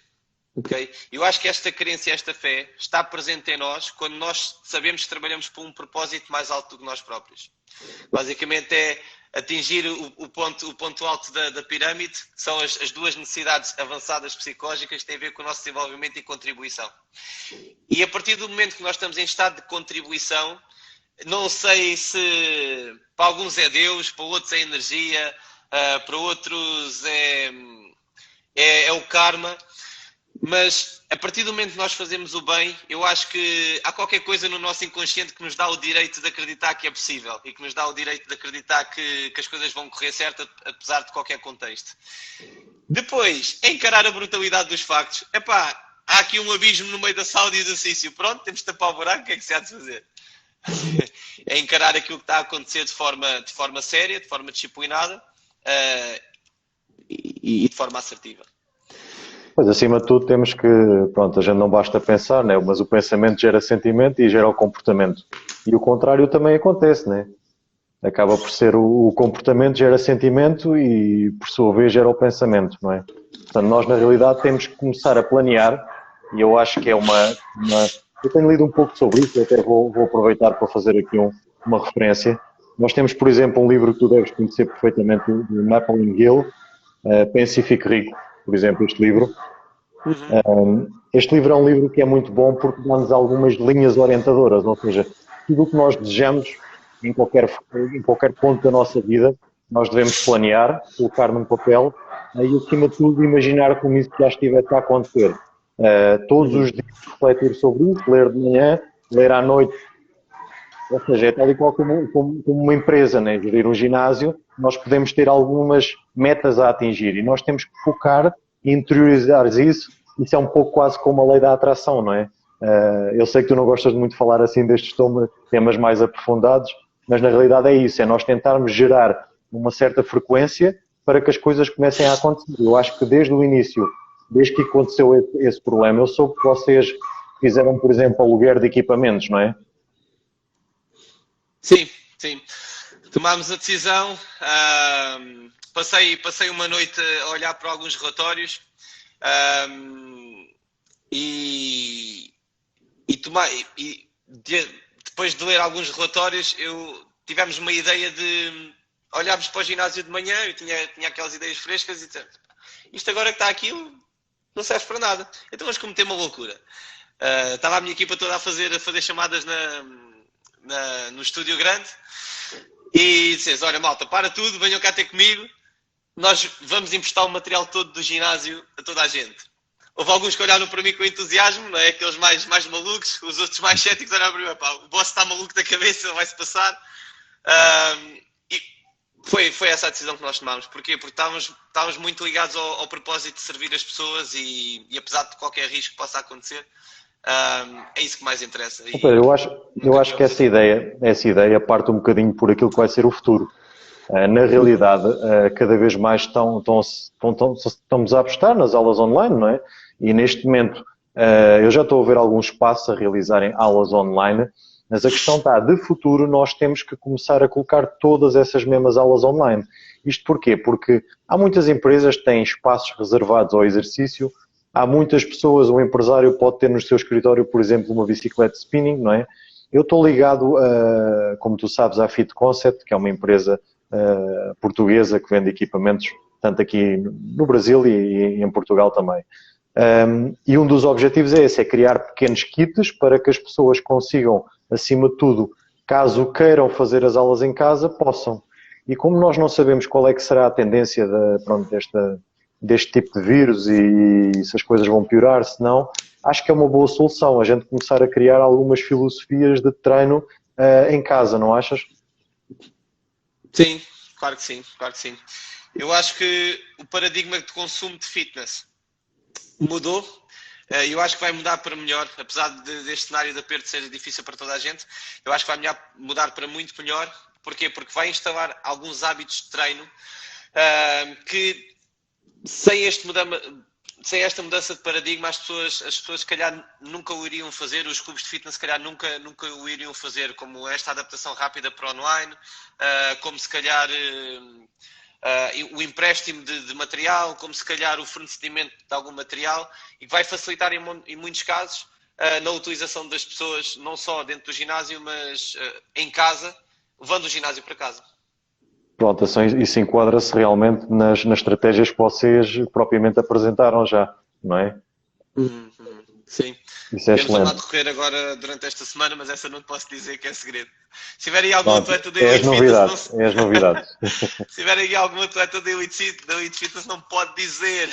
Okay? Eu acho que esta crença e esta fé está presente em nós quando nós sabemos que trabalhamos por um propósito mais alto do que nós próprios. Basicamente é atingir o ponto alto da pirâmide, que são as 2 necessidades avançadas psicológicas que têm a ver com o nosso desenvolvimento e contribuição. E a partir do momento que nós estamos em estado de contribuição, não sei se para alguns é Deus, para outros é energia, para outros é o karma, mas a partir do momento que nós fazemos o bem, eu acho que há qualquer coisa no nosso inconsciente que nos dá o direito de acreditar que é possível e que nos dá o direito de acreditar que as coisas vão correr certo, apesar de qualquer contexto. Depois, encarar a brutalidade dos factos. Epá, há aqui um abismo no meio da sala de exercício. Pronto, temos de tapar o buraco, o que é que se há de fazer? É encarar aquilo que está a acontecer de forma séria, de forma disciplinada, e de forma assertiva. Pois, acima de tudo, temos que, pronto, a gente não basta pensar, né? Mas o pensamento gera sentimento e gera o comportamento. E o contrário também acontece, né? Acaba por ser o comportamento gera sentimento e, por sua vez, gera o pensamento, não é? Portanto, nós, na realidade, temos que começar a planear, e eu acho que é Eu tenho lido um pouco sobre isso, até vou aproveitar para fazer aqui uma referência. Nós temos, por exemplo, um livro que tu deves conhecer perfeitamente, do Napoleon Hill, Pense e Fique Rico, por exemplo, este livro. Este livro é um livro que é muito bom porque dá-nos algumas linhas orientadoras, ou seja, tudo o que nós desejamos em qualquer ponto da nossa vida, nós devemos planear, colocar num papel e, acima de tudo, imaginar como isso já estivesse a acontecer. Todos os dias refletir sobre isso, ler de manhã, ler à noite. Ou seja, é tal e qual como uma empresa, né? Gerir um ginásio, nós podemos ter algumas metas a atingir e nós temos que focar e interiorizar isso. Isso é um pouco quase como a lei da atração, não é? Eu sei que tu não gostas muito de falar assim destes temas mais aprofundados, mas na realidade é isso, é nós tentarmos gerar uma certa frequência para que as coisas comecem a acontecer. Eu acho que desde o início, desde que aconteceu esse problema, eu soube que vocês fizeram, por exemplo, aluguer de equipamentos, não é? Sim, sim. Tomámos a decisão, passei uma noite a olhar para alguns relatórios, e depois de ler alguns relatórios, tivemos uma ideia de olharmos para o ginásio de manhã. Eu tinha aquelas ideias frescas e dizer, isto agora que está aqui não serve para nada, então vamos cometer uma loucura. Estava a minha equipa toda a fazer chamadas no estúdio grande e dizes, olha malta, para tudo, venham cá ter comigo, nós vamos emprestar o material todo do ginásio a toda a gente. Houve alguns que olharam para mim com entusiasmo, não é? Aqueles mais malucos, os outros mais céticos olharam para mim, pá, o boss está maluco da cabeça, vai-se passar. E foi essa a decisão que nós tomámos. Porquê? Porque estávamos muito ligados ao propósito de servir as pessoas e apesar de qualquer risco que possa acontecer, é isso que mais interessa. Eu acho que essa ideia parte um bocadinho por aquilo que vai ser o futuro. Na realidade, cada vez mais estamos a apostar nas aulas online, não é? E neste momento, eu já estou a ver alguns espaços a realizarem aulas online, mas a questão está, de futuro, nós temos que começar a colocar todas essas mesmas aulas online. Isto porquê? Porque há muitas empresas que têm espaços reservados ao exercício, há muitas pessoas, um empresário pode ter no seu escritório, por exemplo, uma bicicleta spinning, não é? Eu estou ligado, como tu sabes, à Fit Concept, que é uma empresa portuguesa que vende equipamentos, tanto aqui no Brasil e em Portugal também. E um dos objetivos é esse, é criar pequenos kits para que as pessoas consigam, acima de tudo, caso queiram fazer as aulas em casa, possam. E como nós não sabemos qual é que será a tendência deste tipo de vírus e se as coisas vão piorar, se não, acho que é uma boa solução a gente começar a criar algumas filosofias de treino em casa, não achas? Sim, claro que sim, claro que sim. Eu acho que o paradigma de consumo de fitness mudou. Eu acho que vai mudar para melhor, apesar deste cenário de aperto ser difícil para toda a gente. Eu acho que vai mudar para muito melhor. Porquê? Porque vai instalar alguns hábitos de treino que sem esta mudança de paradigma as pessoas se calhar nunca o iriam fazer, os clubes de fitness se calhar nunca o iriam fazer, como esta adaptação rápida para online, como se calhar o empréstimo de material, como se calhar o fornecimento de algum material, e que vai facilitar em muitos casos na utilização das pessoas, não só dentro do ginásio, mas em casa, levando o ginásio para casa. Pronto, isso enquadra-se realmente nas estratégias que vocês propriamente apresentaram já, não é? Sim. Isso é excelente. Vamos lá decorrer agora durante esta semana, mas essa não te posso dizer que é segredo. Se tiver aí algum atleta da Elite Fitness... É as novidades. Se tiver aí algum atleta da Elite Fitness, não pode dizer.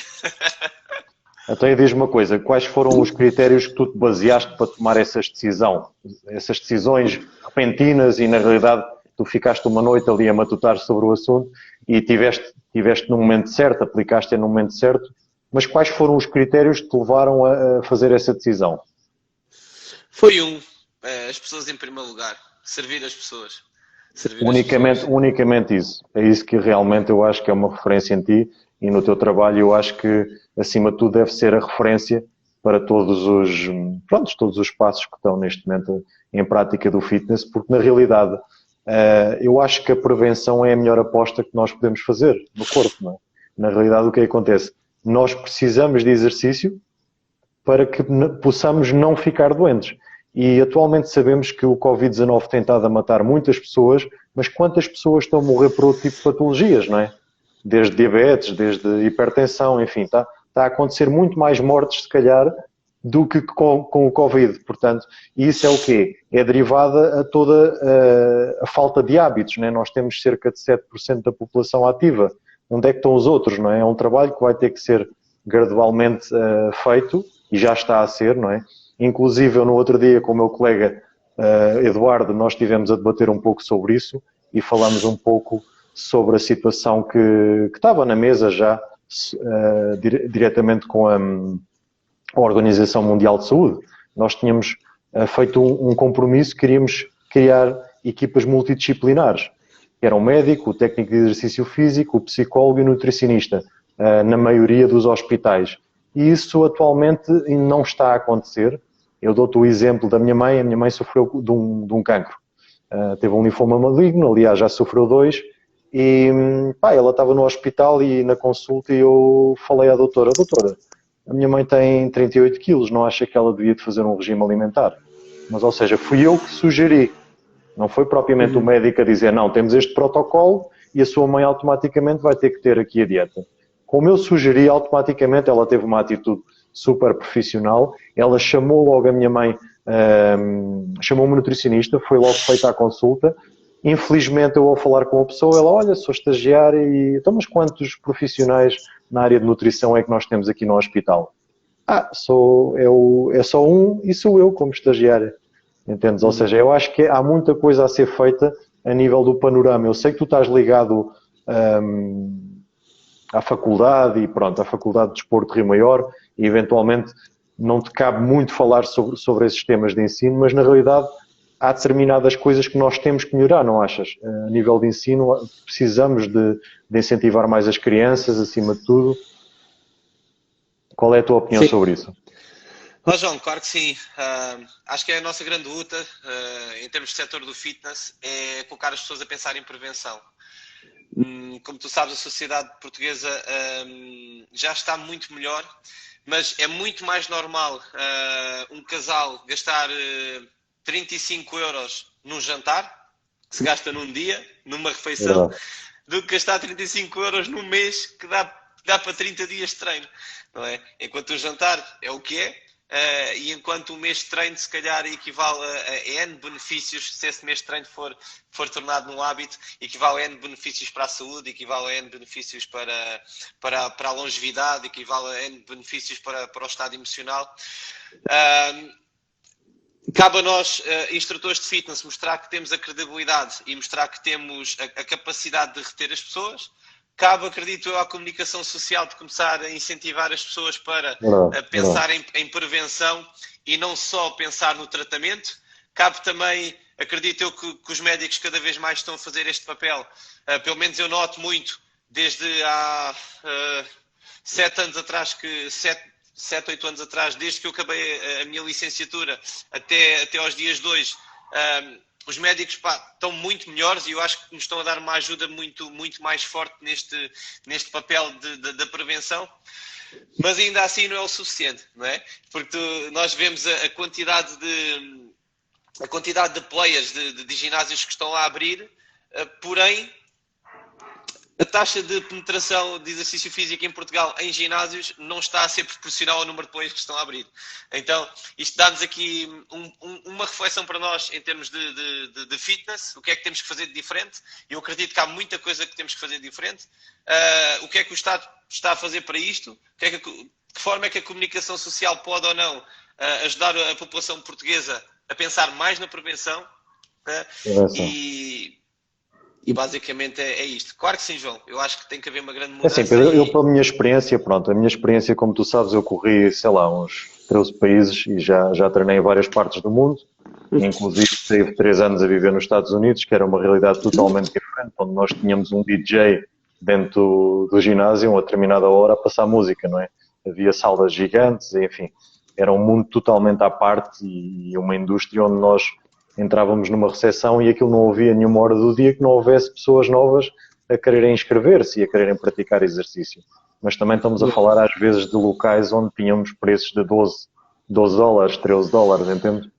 Então, diz-me uma coisa, quais foram os critérios que tu te baseaste para tomar essas decisões repentinas e, na realidade, tu ficaste uma noite ali a matutar sobre o assunto e tiveste no momento certo, aplicaste no momento certo, mas quais foram os critérios que te levaram a fazer essa decisão? Foi as pessoas em primeiro lugar, servir as pessoas. Unicamente isso. É isso que realmente eu acho que é uma referência em ti e no teu trabalho. Eu acho que, acima de tudo, deve ser a referência para todos os passos que estão neste momento em prática do fitness, porque na realidade eu acho que a prevenção é a melhor aposta que nós podemos fazer no corpo, não é? Na realidade, o que acontece? Nós precisamos de exercício para que possamos não ficar doentes. E atualmente sabemos que o Covid-19 tem estado a matar muitas pessoas, mas quantas pessoas estão a morrer por outro tipo de patologias, não é? Desde diabetes, desde hipertensão, enfim, está a acontecer muito mais mortes, se calhar, do que com o Covid. Portanto, e isso é o quê? É derivada a toda a falta de hábitos, não é? Nós temos cerca de 7% da população ativa. Onde é que estão os outros, não é? É um trabalho que vai ter que ser gradualmente feito, e já está a ser, não é? Inclusive, eu no outro dia, com o meu colega Eduardo, nós estivemos a debater um pouco sobre isso e falamos um pouco sobre a situação que estava na mesa já, diretamente com a Organização Mundial de Saúde. Nós tínhamos feito um compromisso, queríamos criar equipas multidisciplinares. Era o médico, o técnico de exercício físico, o psicólogo e o nutricionista, na maioria dos hospitais. E isso atualmente não está a acontecer. Eu dou-te o exemplo da minha mãe. A minha mãe sofreu de um cancro. Teve um linfoma maligno, aliás, já sofreu 2. E ela estava no hospital e na consulta e eu falei à doutora, a minha mãe tem 38 quilos, não acha que ela devia de fazer um regime alimentar? Mas, ou seja, fui eu que sugeri. Não foi propriamente o médico a dizer, não, temos este protocolo e a sua mãe automaticamente vai ter que ter aqui a dieta. Como eu sugeri, automaticamente ela teve uma atitude super profissional. Ela chamou logo a minha mãe, chamou uma nutricionista, foi logo feita a consulta. Infelizmente, eu ao falar com a pessoa, ela, olha, sou estagiária e... Então, mas quantos profissionais na área de nutrição é que nós temos aqui no hospital? É só um e sou eu como estagiária. Entendes? Ou seja, eu acho que há muita coisa a ser feita a nível do panorama. Eu sei que tu estás ligado à faculdade e pronto, à Faculdade de Desporto de Rio Maior e eventualmente não te cabe muito falar sobre esses temas de ensino, mas na realidade há determinadas coisas que nós temos que melhorar, não achas? A nível de ensino precisamos de incentivar mais as crianças, acima de tudo. Qual é a tua opinião sobre isso? João, claro que sim. Acho que é a nossa grande luta, em termos de setor do fitness, é colocar as pessoas a pensar em prevenção. Como tu sabes, a sociedade portuguesa já está muito melhor, mas é muito mais normal um casal gastar 35 euros num jantar, que se gasta num dia, numa refeição, do que gastar 35 euros num mês, que dá para 30 dias de treino. Não é? Enquanto o jantar é o que é, e enquanto o mês de treino se calhar equivale a N benefícios, se esse mês de treino for tornado num hábito, equivale a N benefícios para a saúde, equivale a N benefícios para a longevidade, equivale a N benefícios para o estado emocional. Cabe a nós, instrutores de fitness, mostrar que temos a credibilidade e mostrar que temos a capacidade de reter as pessoas. Cabe, acredito eu, à comunicação social de começar a incentivar as pessoas para pensar em prevenção e não só pensar no tratamento. Cabe também, acredito eu, que os médicos cada vez mais estão a fazer este papel. Pelo menos eu noto muito, desde há 7 anos atrás, 7, 8 anos atrás, desde que eu acabei a minha licenciatura até aos dias de hoje, os médicos estão muito melhores e eu acho que nos estão a dar uma ajuda muito, muito mais forte neste papel da prevenção, mas ainda assim não é o suficiente, não é? Porque nós vemos a quantidade de players, de ginásios que estão a abrir, porém a taxa de penetração de exercício físico em Portugal em ginásios não está a ser proporcional ao número de players que estão a abrir. Então, isto dá-nos aqui uma reflexão para nós em termos de fitness, o que é que temos que fazer de diferente. Eu acredito que há muita coisa que temos que fazer de diferente. O que é que o Estado está a fazer para isto? De que forma é que a comunicação social pode ou não ajudar a população portuguesa a pensar mais na prevenção? E basicamente é isto. Claro que sim, João. Eu acho que tem que haver uma grande mudança. Assim, Pedro, eu pela minha experiência, a minha experiência, como tu sabes, eu corri, sei lá, uns 13 países e já treinei em várias partes do mundo. Inclusive, tive 3 anos a viver nos Estados Unidos, que era uma realidade totalmente diferente, onde nós tínhamos um DJ dentro do ginásio, a determinada hora, a passar música, não é? Havia salas gigantes, enfim. Era um mundo totalmente à parte e uma indústria onde nós entrávamos numa recepção e aquilo não havia nenhuma hora do dia que não houvesse pessoas novas a quererem inscrever-se e a quererem praticar exercício. Mas também estamos a falar às vezes de locais onde tínhamos preços de 12 dólares, 13 dólares, entende?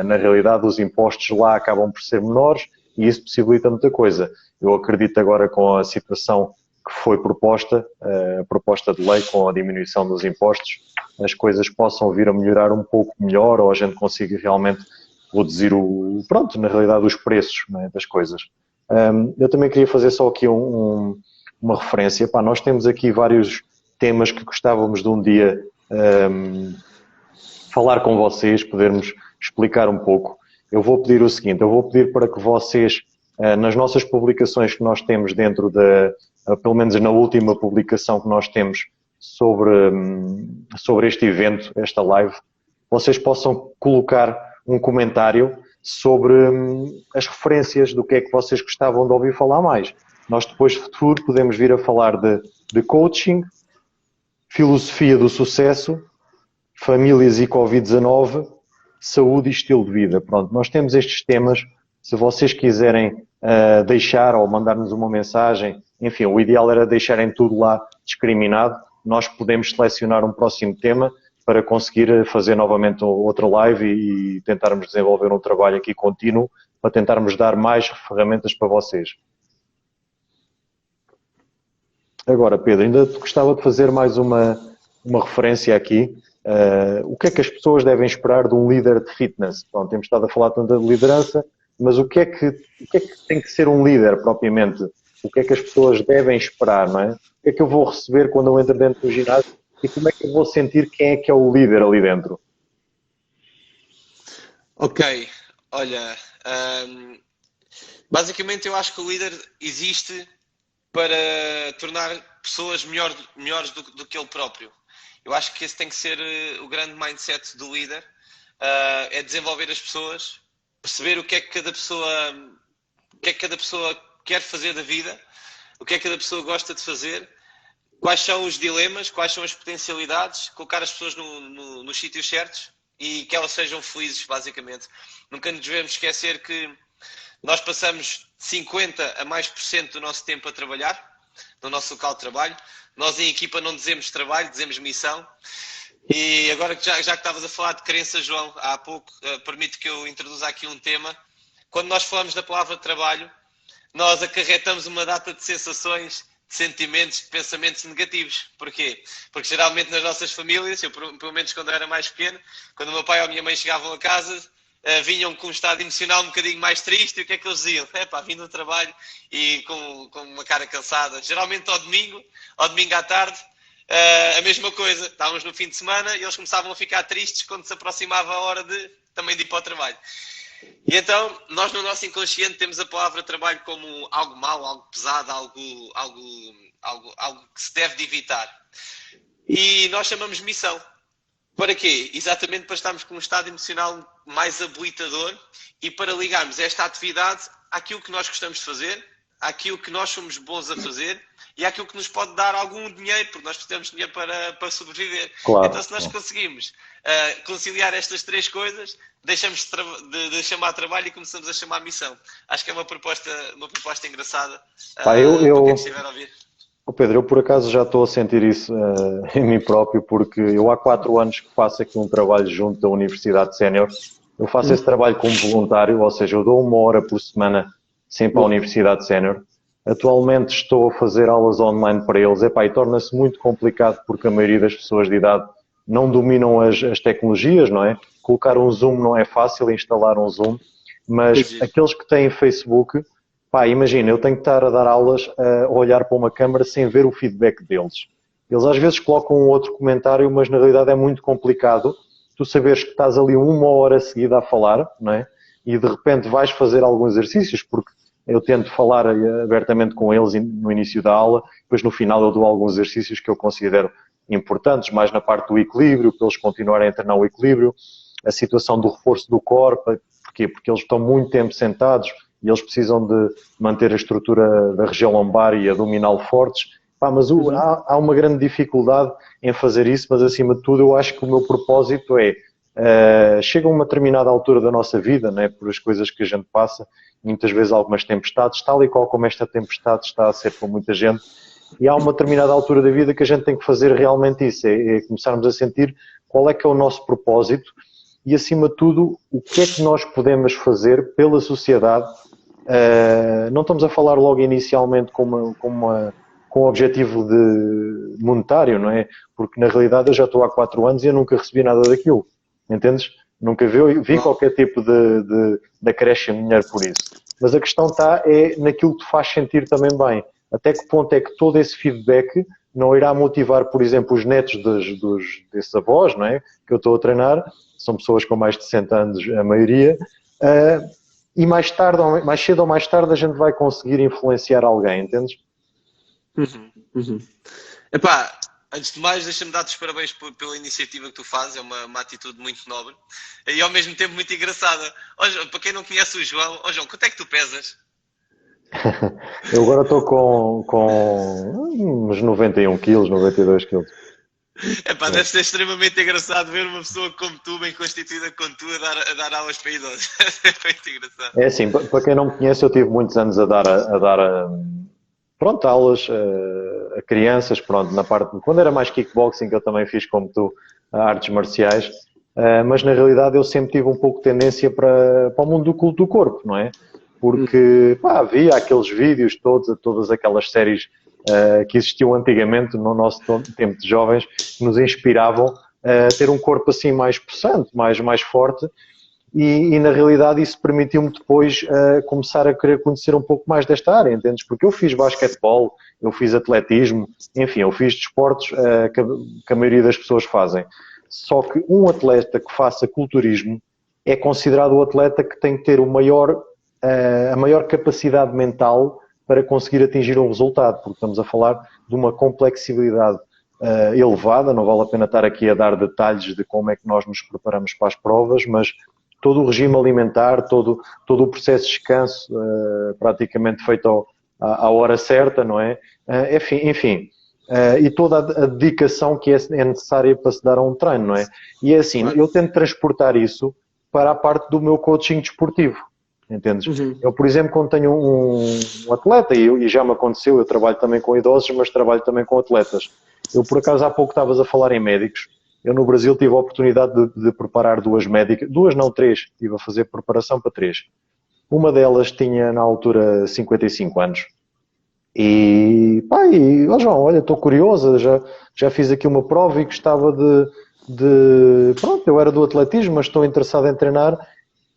Na realidade os impostos lá acabam por ser menores e isso possibilita muita coisa. Eu acredito agora com a situação que foi proposta, a proposta de lei com a diminuição dos impostos, as coisas possam vir a melhorar um pouco melhor ou a gente consiga realmente reduzir na realidade os preços, não é, das coisas. Eu também queria fazer só aqui uma referência. Nós temos aqui vários temas que gostávamos de um dia falar com vocês, podermos explicar um pouco. Eu vou pedir o seguinte, eu vou pedir para que vocês, nas nossas publicações que nós temos dentro pelo menos na última publicação que nós temos sobre este evento, esta live, vocês possam colocar um comentário sobre as referências do que é que vocês gostavam de ouvir falar mais. Nós depois, de futuro, podemos vir a falar de coaching, filosofia do sucesso, famílias e Covid-19, saúde e estilo de vida. Pronto, nós temos estes temas. Se vocês quiserem deixar ou mandar-nos uma mensagem, enfim, o ideal era deixarem tudo lá discriminado. Nós podemos selecionar um próximo tema para conseguir fazer novamente outra live e tentarmos desenvolver um trabalho aqui contínuo para tentarmos dar mais ferramentas para vocês. Agora, Pedro, ainda gostava de fazer mais uma uma referência aqui. O que é que as pessoas devem esperar de um líder de fitness? Bom, temos estado a falar tanto de liderança, mas o que é que tem que ser um líder propriamente? O que é que as pessoas devem esperar, não é? O que é que eu vou receber quando eu entro dentro do ginásio e como é que eu vou sentir quem é que é o líder ali dentro? Ok, olha, basicamente eu acho que o líder existe para tornar pessoas melhores do que ele próprio. Eu acho que esse tem que ser o grande mindset do líder, é desenvolver as pessoas, perceber o que é que cada pessoa quer fazer da vida, o que é que cada pessoa gosta de fazer, quais são os dilemas, quais são as potencialidades, colocar as pessoas nos sítios certos e que elas sejam felizes, basicamente. Nunca nos devemos esquecer que nós passamos 50% a mais do nosso tempo a trabalhar, no nosso local de trabalho. Nós em equipa não dizemos trabalho, dizemos missão. E agora que já que estavas a falar de crença, João, há pouco, permite que eu introduza aqui um tema. Quando nós falamos da palavra trabalho, nós acarretamos uma data de sensações, de sentimentos, de pensamentos negativos. Porquê? Porque geralmente nas nossas famílias, eu pelo menos quando eu era mais pequeno, quando o meu pai ou a minha mãe chegavam a casa, vinham com um estado emocional um bocadinho mais triste, e o que é que eles diziam? Vim do trabalho e com uma cara cansada. Geralmente ao domingo à tarde, a mesma coisa. Estávamos no fim de semana e eles começavam a ficar tristes quando se aproximava a hora também de ir para o trabalho. E então, nós no nosso inconsciente temos a palavra trabalho como algo mau, algo pesado, algo que se deve de evitar. E nós chamamos missão. Para quê? Exatamente para estarmos com um estado emocional mais habilitador e para ligarmos esta atividade àquilo que nós gostamos de fazer, àquilo que nós somos bons a fazer e àquilo que nos pode dar algum dinheiro, porque nós precisamos de dinheiro para sobreviver. Claro. Então, se nós conseguimos conciliar estas três coisas, deixamos de chamar trabalho e começamos a chamar missão. Acho que é uma proposta engraçada para quem estiver a ouvir. Pedro, eu por acaso já estou a sentir isso em mim próprio, porque eu há 4 anos que faço aqui um trabalho junto da Universidade Sénior. Eu faço esse trabalho como voluntário, ou seja, eu dou 1 hora por semana sempre à Universidade Sénior. Atualmente estou a fazer aulas online para eles. E torna-se muito complicado porque a maioria das pessoas de idade não dominam as tecnologias, não é? Colocar um Zoom não é fácil, instalar um Zoom, mas aqueles que têm Facebook... imagina, eu tenho que estar a dar aulas a olhar para uma câmara sem ver o feedback deles. Eles às vezes colocam um outro comentário, mas na realidade é muito complicado tu saberes que estás ali 1 hora seguida a falar, não é? E de repente vais fazer alguns exercícios, porque eu tento falar abertamente com eles no início da aula, depois no final eu dou alguns exercícios que eu considero importantes, mais na parte do equilíbrio, para eles continuarem a treinar o equilíbrio, a situação do reforço do corpo. Porquê? Porque eles estão muito tempo sentados, e eles precisam de manter a estrutura da região lombar e abdominal fortes. Mas há uma grande dificuldade em fazer isso, mas acima de tudo eu acho que o meu propósito é, chega a uma determinada altura da nossa vida, né, por as coisas que a gente passa, muitas vezes algumas tempestades, tal e qual como esta tempestade está a ser para muita gente, e há uma determinada altura da vida que a gente tem que fazer realmente isso, é começarmos a sentir qual é que é o nosso propósito e acima de tudo o que é que nós podemos fazer pela sociedade. Não estamos a falar logo inicialmente com o objetivo de monetário, não é? Porque na realidade eu já estou há 4 anos e eu nunca recebi nada daquilo, entendes? Nunca vi qualquer tipo de acréscimo de dinheiro por isso. Mas a questão está naquilo que te faz sentir também bem. Até que ponto é que todo esse feedback não irá motivar, por exemplo, os netos desses avós, não é? Que eu estou a treinar, são pessoas com mais de 60 anos a maioria, e mais cedo ou mais tarde a gente vai conseguir influenciar alguém, entendes? Antes de mais, deixa-me dar-te os parabéns pela iniciativa que tu fazes, é uma atitude muito nobre e ao mesmo tempo muito engraçada. João, para quem não conhece o João, João, quanto é que tu pesas? Eu agora estou com uns 91 quilos, 92 quilos. Deve ser extremamente engraçado ver uma pessoa como tu, bem constituída como tu, a dar aulas para idosos. É muito engraçado. É assim, para quem não me conhece, eu tive muitos anos a dar aulas a crianças, na parte, quando era mais kickboxing, que eu também fiz como tu, artes marciais, mas na realidade eu sempre tive um pouco de tendência para o mundo do culto do corpo, não é? Porque havia aqueles vídeos todas aquelas séries que existiam antigamente no nosso tempo de jovens, que nos inspiravam a ter um corpo assim mais possante, mais forte, e na realidade isso permitiu-me depois começar a querer conhecer um pouco mais desta área, entendes? Porque eu fiz basquetebol, eu fiz atletismo, enfim, eu fiz desportos que a maioria das pessoas fazem. Só que um atleta que faça culturismo é considerado o atleta que tem que ter a maior capacidade mental para conseguir atingir um resultado, porque estamos a falar de uma complexibilidade elevada, não vale a pena estar aqui a dar detalhes de como é que nós nos preparamos para as provas, mas todo o regime alimentar, todo o processo de descanso praticamente feito à hora certa, não é? Enfim, e toda a dedicação que é necessária para se dar a um treino, não é? E é assim, eu tento transportar isso para a parte do meu coaching desportivo, entendes? Uhum. Eu, por exemplo, quando tenho um atleta, e já me aconteceu, eu trabalho também com idosos, mas trabalho também com atletas. Eu, por acaso, há pouco estavas a falar em médicos. Eu, no Brasil, tive a oportunidade de preparar 2 médicas, 2 não, 3, estive a fazer preparação para 3. Uma delas tinha, na altura, 55 anos. E, ó João, olha, estou curiosa, já fiz aqui uma prova e gostava pronto, eu era do atletismo, mas estou interessado em treinar.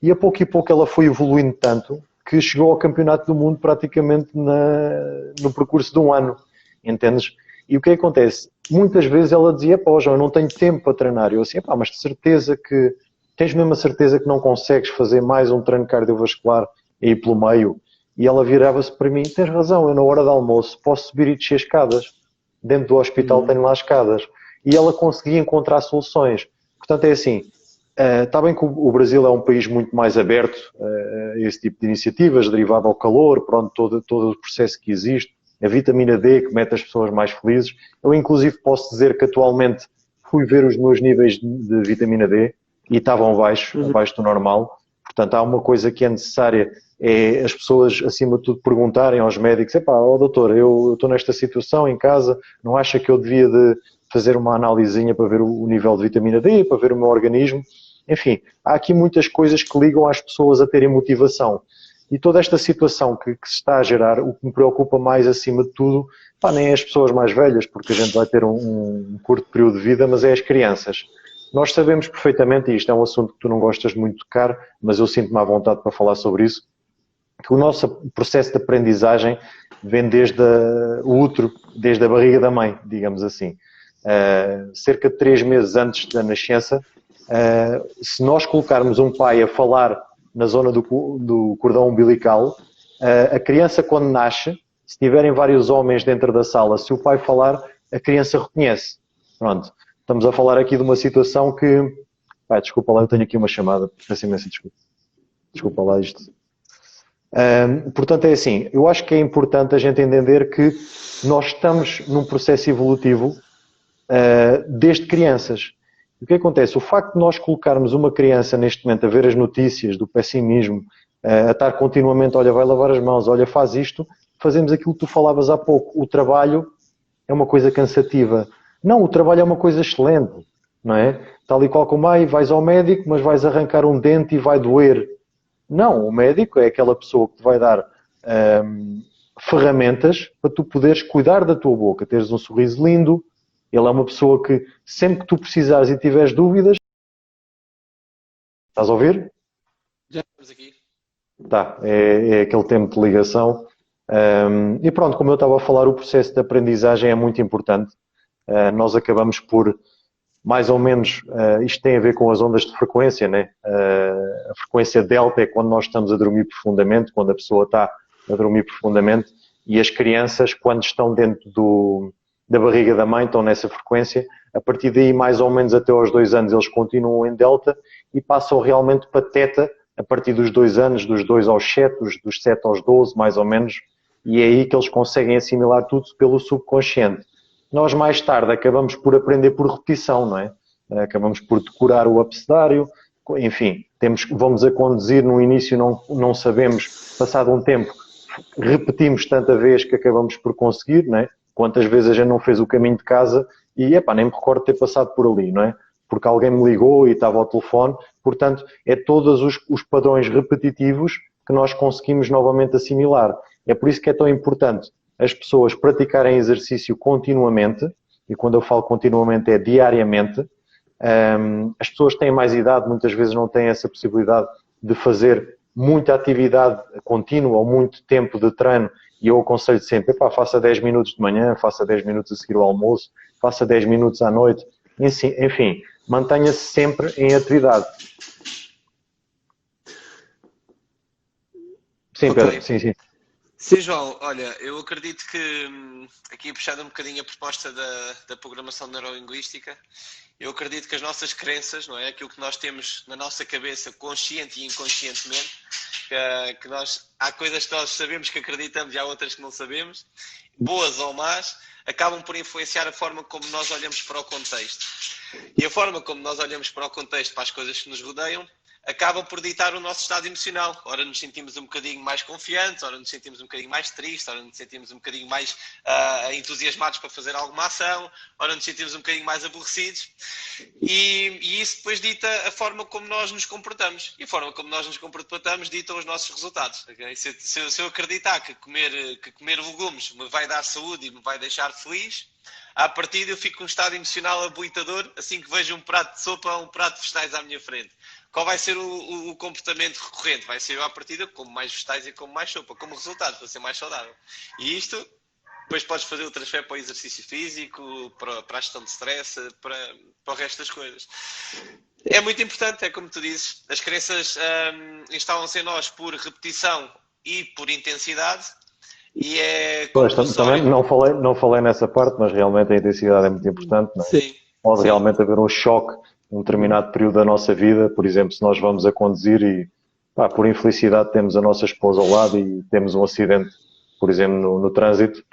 E a pouco ela foi evoluindo tanto que chegou ao campeonato do mundo praticamente no percurso de um ano, entendes? E o que acontece? Muitas vezes ela dizia, pá, João, eu não tenho tempo para treinar. Eu assim, pá, mas de certeza que, tens mesmo a certeza que não consegues fazer mais um treino cardiovascular aí pelo meio? E ela virava-se para mim, tens razão, eu na hora do almoço posso subir e descer escadas. Dentro do hospital tenho lá escadas. E ela conseguia encontrar soluções. Portanto, é assim, está bem que o Brasil é um país muito mais aberto a esse tipo de iniciativas, derivado ao calor, pronto, todo o processo que existe, a vitamina D que mete as pessoas mais felizes. Eu, inclusive, posso dizer que atualmente fui ver os meus níveis de vitamina D e estavam abaixo do normal. Portanto, há uma coisa que é necessária, é as pessoas, acima de tudo, perguntarem aos médicos, doutor, eu estou nesta situação em casa, não acha que eu devia de fazer uma análisezinha para ver o nível de vitamina D, para ver o meu organismo? Enfim, há aqui muitas coisas que ligam as pessoas a terem motivação. E toda esta situação que se está a gerar, o que me preocupa mais acima de tudo, nem é as pessoas mais velhas, porque a gente vai ter um curto período de vida, mas é as crianças. Nós sabemos perfeitamente, e isto é um assunto que tu não gostas muito de tocar, mas eu sinto-me à vontade para falar sobre isso, que o nosso processo de aprendizagem vem desde o útero, desde a barriga da mãe, digamos assim. Cerca de 3 meses antes da nascença, se nós colocarmos um pai a falar na zona do cordão umbilical, a criança quando nasce, se tiverem vários homens dentro da sala, se o pai falar, a criança reconhece. Pronto. Estamos a falar aqui de uma situação que... desculpa lá, eu tenho aqui uma chamada. Peço imensa desculpa. Desculpa lá isto. Portanto, é assim, eu acho que é importante a gente entender que nós estamos num processo evolutivo desde crianças. E o que acontece? O facto de nós colocarmos uma criança neste momento a ver as notícias do pessimismo, a estar continuamente, olha, vai lavar as mãos, olha, faz isto, fazemos aquilo que tu falavas há pouco. O trabalho é uma coisa cansativa. Não, o trabalho é uma coisa excelente, não é? Tal e qual como vais ao médico, mas vais arrancar um dente e vai doer. Não, o médico é aquela pessoa que te vai dar ferramentas para tu poderes cuidar da tua boca, teres um sorriso lindo. Ele é uma pessoa que, sempre que tu precisares e tiveres dúvidas... Estás a ouvir? Já estamos aqui. Tá, é aquele tempo de ligação. E pronto, como eu estava a falar, o processo de aprendizagem é muito importante. Nós acabamos por, mais ou menos, isto tem a ver com as ondas de frequência, né? A frequência delta é quando nós estamos a dormir profundamente, quando a pessoa está a dormir profundamente, e as crianças, quando estão dentro da barriga da mãe, estão nessa frequência. A partir daí, mais ou menos até aos 2 anos, eles continuam em delta e passam realmente para teta a partir dos 2 anos, dos 2 aos 7, dos 7 aos 12, mais ou menos, e é aí que eles conseguem assimilar tudo pelo subconsciente. Nós, mais tarde, acabamos por aprender por repetição, não é? Acabamos por decorar o abecedário, enfim, vamos a conduzir no início, não sabemos, passado um tempo, repetimos tanta vez que acabamos por conseguir, não é? Quantas vezes a gente não fez o caminho de casa e, nem me recordo de ter passado por ali, não é? Porque alguém me ligou e estava ao telefone. Portanto, é todos os padrões repetitivos que nós conseguimos novamente assimilar. É por isso que é tão importante as pessoas praticarem exercício continuamente, e quando eu falo continuamente é diariamente. As pessoas têm mais idade, muitas vezes não têm essa possibilidade de fazer muita atividade contínua ou muito tempo de treino, e eu aconselho sempre, faça 10 minutos de manhã, faça 10 minutos a seguir ao almoço, faça 10 minutos à noite, enfim, mantenha-se sempre em atividade. Sim, Ok. Pedro, sim. Sim, João, olha, eu acredito que, aqui puxando um bocadinho a proposta da programação neurolinguística, eu acredito que as nossas crenças, não é? Aquilo que nós temos na nossa cabeça, consciente e inconscientemente, que há coisas que nós sabemos que acreditamos e há outras que não sabemos, boas ou más, acabam por influenciar a forma como nós olhamos para o contexto. E a forma como nós olhamos para o contexto, para as coisas que nos rodeiam, acaba por ditar o nosso estado emocional. Ora nos sentimos um bocadinho mais confiantes, ora nos sentimos um bocadinho mais tristes, ora nos sentimos um bocadinho mais entusiasmados para fazer alguma ação, ora nos sentimos um bocadinho mais aborrecidos. E isso depois dita a forma como nós nos comportamos. E a forma como nós nos comportamos dita os nossos resultados. Okay? Se eu acreditar que comer legumes me vai dar saúde e me vai deixar feliz, à partida eu fico com um estado emocional aboitador assim que vejo um prato de sopa ou um prato de vegetais à minha frente. Qual vai ser o comportamento recorrente? Vai ser eu à partida como mais vegetais e como mais sopa. Como resultado, para ser mais saudável. E isto, depois podes fazer o transfer para o exercício físico, para a gestão de stress, para o resto das coisas. É muito importante, é como tu dizes, as crenças instalam-se em nós por repetição e por intensidade. E é Pois, também não falei nessa parte, mas realmente a intensidade é muito importante, não é? Sim. Pode realmente haver um choque num determinado período da nossa vida, por exemplo, se nós vamos a conduzir e, por infelicidade, temos a nossa esposa ao lado e temos um acidente, por exemplo, no trânsito,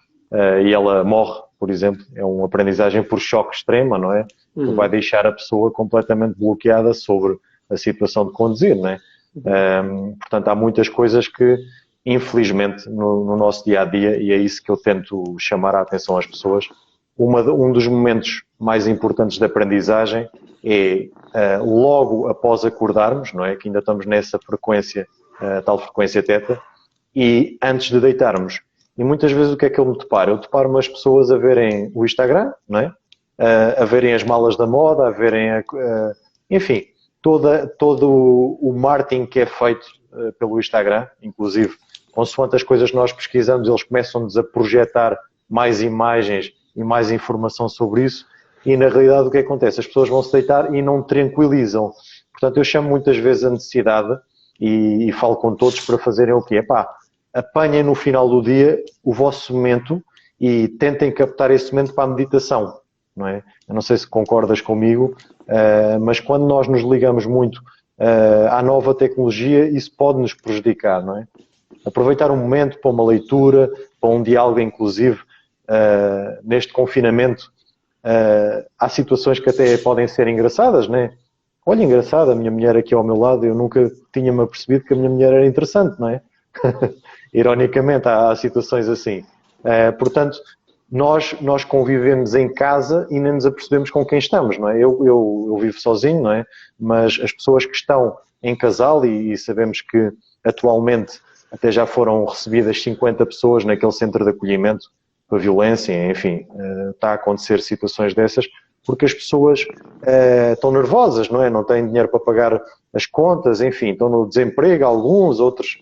e ela morre, por exemplo, é uma aprendizagem por choque extrema, não é? Que vai deixar a pessoa completamente bloqueada sobre a situação de conduzir, não é? Portanto, há muitas coisas que, infelizmente, no nosso dia-a-dia, e é isso que eu tento chamar a atenção às pessoas, um dos momentos mais importantes da aprendizagem é logo após acordarmos, não é? Que ainda estamos nessa frequência, tal frequência teta, e antes de deitarmos. E muitas vezes o que é que eu me deparo? Eu deparo-me as pessoas a verem o Instagram, não é? A verem as malas da moda, a verem, enfim, todo o marketing que é feito pelo Instagram, inclusive, consoante as coisas que nós pesquisamos, eles começam-nos a projetar mais imagens e mais informação sobre isso, e na realidade o que acontece? As pessoas vão se deitar e não tranquilizam. Portanto, eu chamo muitas vezes a necessidade, e falo com todos para fazerem o quê? Apanhem no final do dia o vosso momento e tentem captar esse momento para a meditação, não é? Eu não sei se concordas comigo, mas quando nós nos ligamos muito à nova tecnologia, isso pode nos prejudicar, não é? Aproveitar um momento para uma leitura, para um diálogo inclusive, neste confinamento, há situações que até podem ser engraçadas, não é? Olha, engraçado, a minha mulher aqui ao meu lado, eu nunca tinha-me apercebido que a minha mulher era interessante, não é? Ironicamente, há situações assim. Portanto, nós convivemos em casa e nem nos apercebemos com quem estamos, não é? Eu vivo sozinho, não é? Mas as pessoas que estão em casal, e sabemos que atualmente até já foram recebidas 50 pessoas naquele centro de acolhimento para violência, enfim, está a acontecer situações dessas, porque as pessoas estão nervosas, não é? Não têm dinheiro para pagar as contas, enfim, estão no desemprego, alguns, outros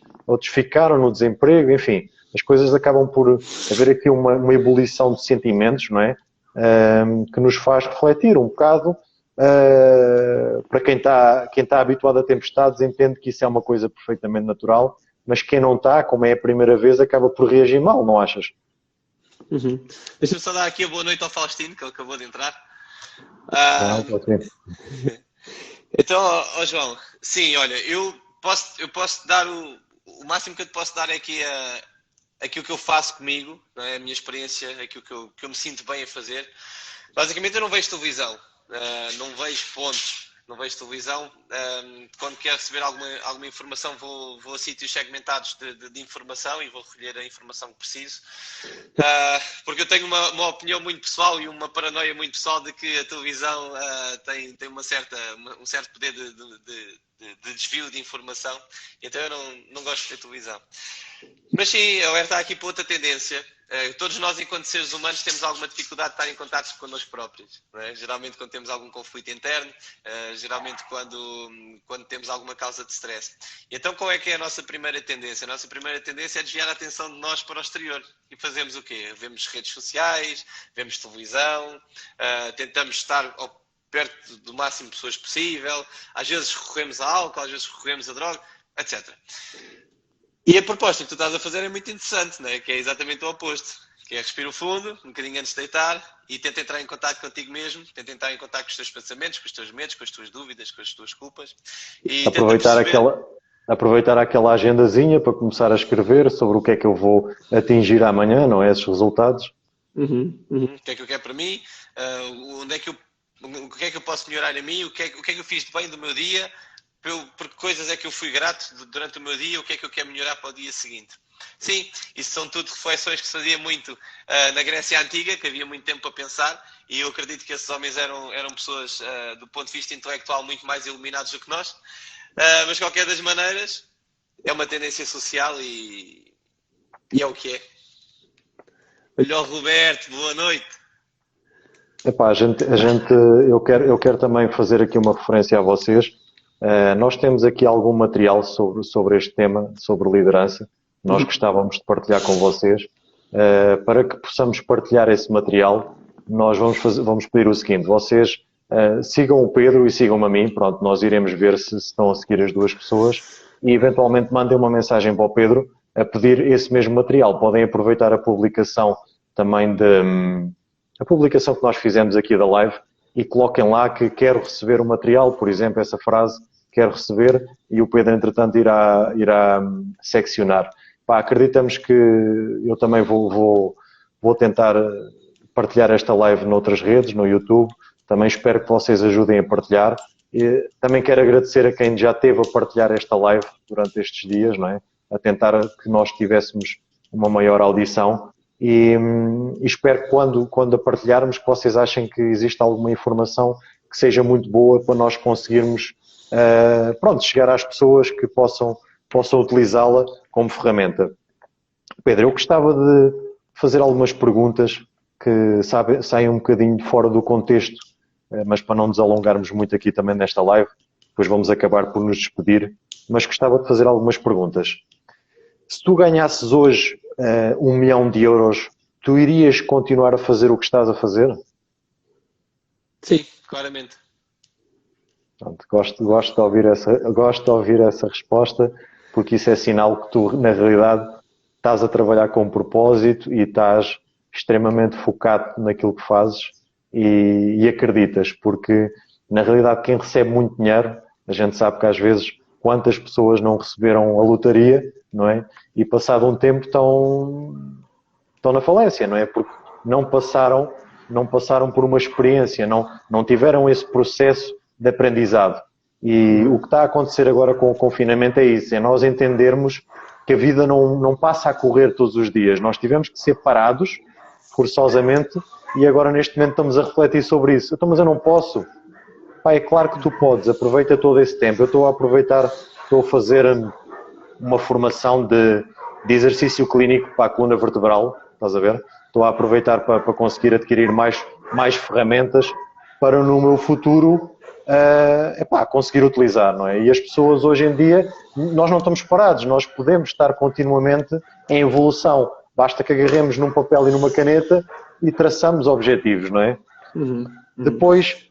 ficaram no desemprego, enfim, as coisas acabam por haver aqui uma ebulição de sentimentos, não é? Que nos faz refletir um bocado. Para quem está habituado a tempestades, entende que isso é uma coisa perfeitamente natural, mas quem não está, como é a primeira vez, acaba por reagir mal, não achas? Deixa-me só dar aqui a boa noite ao Faustino, que ele acabou de entrar. Então, João, sim, olha, eu posso dar o máximo que eu te posso dar é aqui aquilo que eu faço comigo, não é? A minha experiência, aquilo que eu me sinto bem a fazer. Basicamente, eu não vejo televisão, não vejo fontes, não vejo televisão. Quando quero receber alguma informação, vou a sítios segmentados de informação e vou recolher a informação que preciso. Porque eu tenho uma opinião muito pessoal e uma paranoia muito pessoal de que a televisão tem um certo poder de de desvio de informação, então eu não gosto de ver televisão. Mas sim, a UER está aqui para outra tendência. Todos nós, enquanto seres humanos, temos alguma dificuldade de estar em contato connosco próprios. Não é? Geralmente quando temos algum conflito interno, geralmente quando temos alguma causa de stress. E então qual é que é a nossa primeira tendência? A nossa primeira tendência é desviar a atenção de nós para o exterior. E fazemos o quê? Vemos redes sociais, vemos televisão, tentamos estar perto do máximo de pessoas possível, às vezes recorremos a álcool, às vezes recorremos a droga, etc. E a proposta que tu estás a fazer é muito interessante, né? Que é exatamente o oposto. Que é respira fundo, um bocadinho antes de deitar e tenta entrar em contato contigo mesmo, tenta entrar em contato com os teus pensamentos, com os teus medos, com as tuas dúvidas, com as tuas culpas. E aproveitar aquela agendazinha para começar a escrever sobre o que é que eu vou atingir amanhã, não é? Esses resultados. O que é que eu quero para mim? O que é que eu posso melhorar em mim? O que é que eu fiz de bem do meu dia? Por que coisas é que eu fui grato durante o meu dia, o que é que eu quero melhorar para o dia seguinte. Sim, isso são tudo reflexões que se fazia muito na Grécia Antiga, que havia muito tempo para pensar, e eu acredito que esses homens eram pessoas, do ponto de vista intelectual, muito mais iluminados do que nós. Mas, de qualquer das maneiras, é uma tendência social e é o que é. Olha, Roberto, boa noite. Epá, eu quero também fazer aqui uma referência a vocês. Nós temos aqui algum material sobre este tema, sobre liderança. Nós gostávamos de partilhar com vocês. Para que possamos partilhar esse material, nós vamos pedir o seguinte: vocês sigam o Pedro e sigam-me a mim. Pronto, nós iremos ver se estão a seguir as duas pessoas e eventualmente mandem uma mensagem para o Pedro a pedir esse mesmo material. Podem aproveitar a publicação também a publicação que nós fizemos aqui da live e coloquem lá que quero receber o material, por exemplo, essa frase, quero receber, e o Pedro, entretanto, irá seccionar. Acreditamos que eu também vou tentar partilhar esta live noutras redes, no YouTube. Também espero que vocês ajudem a partilhar. E também quero agradecer a quem já esteve a partilhar esta live durante estes dias, não é? A tentar que nós tivéssemos uma maior audição. E espero que quando a partilharmos que vocês achem que existe alguma informação que seja muito boa para nós conseguirmos chegar às pessoas que possam utilizá-la como ferramenta. Pedro, eu gostava de fazer algumas perguntas que saem um bocadinho de fora do contexto, mas para não nos alongarmos muito aqui também nesta live, depois vamos acabar por nos despedir, mas gostava de fazer algumas perguntas. Se tu ganhasses hoje 1 milhão de euros, tu irias continuar a fazer o que estás a fazer? Sim, claramente. Pronto, gosto de ouvir essa resposta, porque isso é sinal que tu, na realidade, estás a trabalhar com propósito e estás extremamente focado naquilo que fazes e acreditas, porque, na realidade, quem recebe muito dinheiro, a gente sabe que às vezes quantas pessoas não receberam a lotaria, não é? E passado um tempo estão na falência, não é? Porque não passaram por uma experiência, não tiveram esse processo de aprendizado. E o que está a acontecer agora com o confinamento é isso, é nós entendermos que a vida não passa a correr todos os dias. Nós tivemos que ser parados, forçosamente, e agora neste momento estamos a refletir sobre isso. Então, mas eu não posso. É claro que tu podes, aproveita todo esse tempo. Eu estou a fazer uma formação de exercício clínico para a coluna vertebral, estás a ver? Estou a aproveitar para conseguir adquirir mais ferramentas para no meu futuro conseguir utilizar, não é? E as pessoas hoje em dia, nós não estamos parados, nós podemos estar continuamente em evolução. Basta que agarremos num papel e numa caneta e traçamos objetivos, não é? Depois,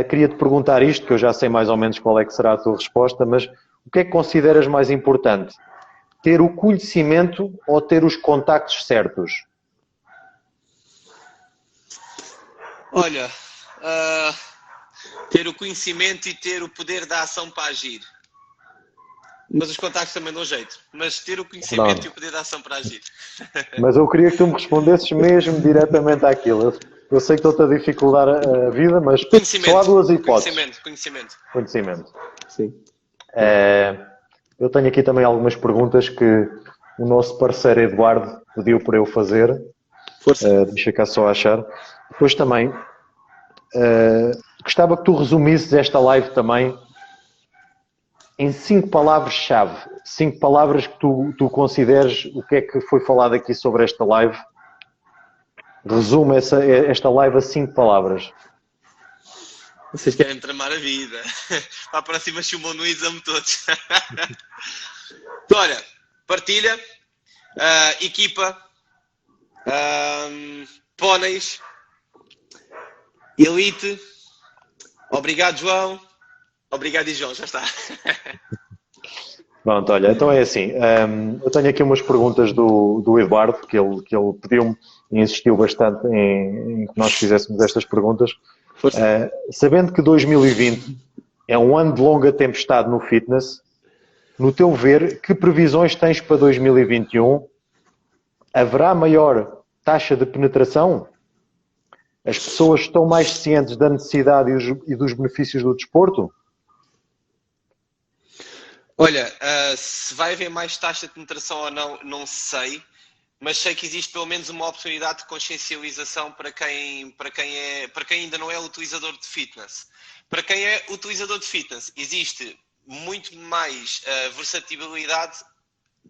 queria-te perguntar isto, que eu já sei mais ou menos qual é que será a tua resposta, mas o que é que consideras mais importante? Ter o conhecimento ou ter os contactos certos? Olha, ter o conhecimento e ter o poder da ação para agir. Mas os contactos também dão jeito. Mas ter o conhecimento e o poder da ação para agir. Mas eu queria que tu me respondesses mesmo diretamente àquilo. Eu sei que estou-te a dificultar a vida, mas só há duas hipóteses. Conhecimento. Sim. Eu tenho aqui também algumas perguntas que o nosso parceiro Eduardo pediu para eu fazer. Força. Deixa cá só achar. Depois também, gostava que tu resumisses esta live também em 5 palavras-chave, 5 palavras que tu consideres o que é que foi falado aqui sobre esta live. Resume esta live a 5 palavras. Vocês querem tramar a vida. Lá para cima chumam no exame todos. Olha, partilha, equipa, póneis, elite. Obrigado, João. Obrigado, João. Já está. Pronto, olha, então é assim. Eu tenho aqui umas perguntas do Eduardo, que ele pediu-me e insistiu bastante em que nós fizéssemos estas perguntas. Sabendo que 2020 é um ano de longa tempestade no fitness, no teu ver, que previsões tens para 2021? Haverá maior taxa de penetração? As pessoas estão mais cientes da necessidade e dos benefícios do desporto? Olha, se vai haver mais taxa de penetração ou não, não sei, mas sei que existe pelo menos uma oportunidade de consciencialização para quem ainda não é utilizador de fitness. Para quem é utilizador de fitness, existe muito mais versatilidade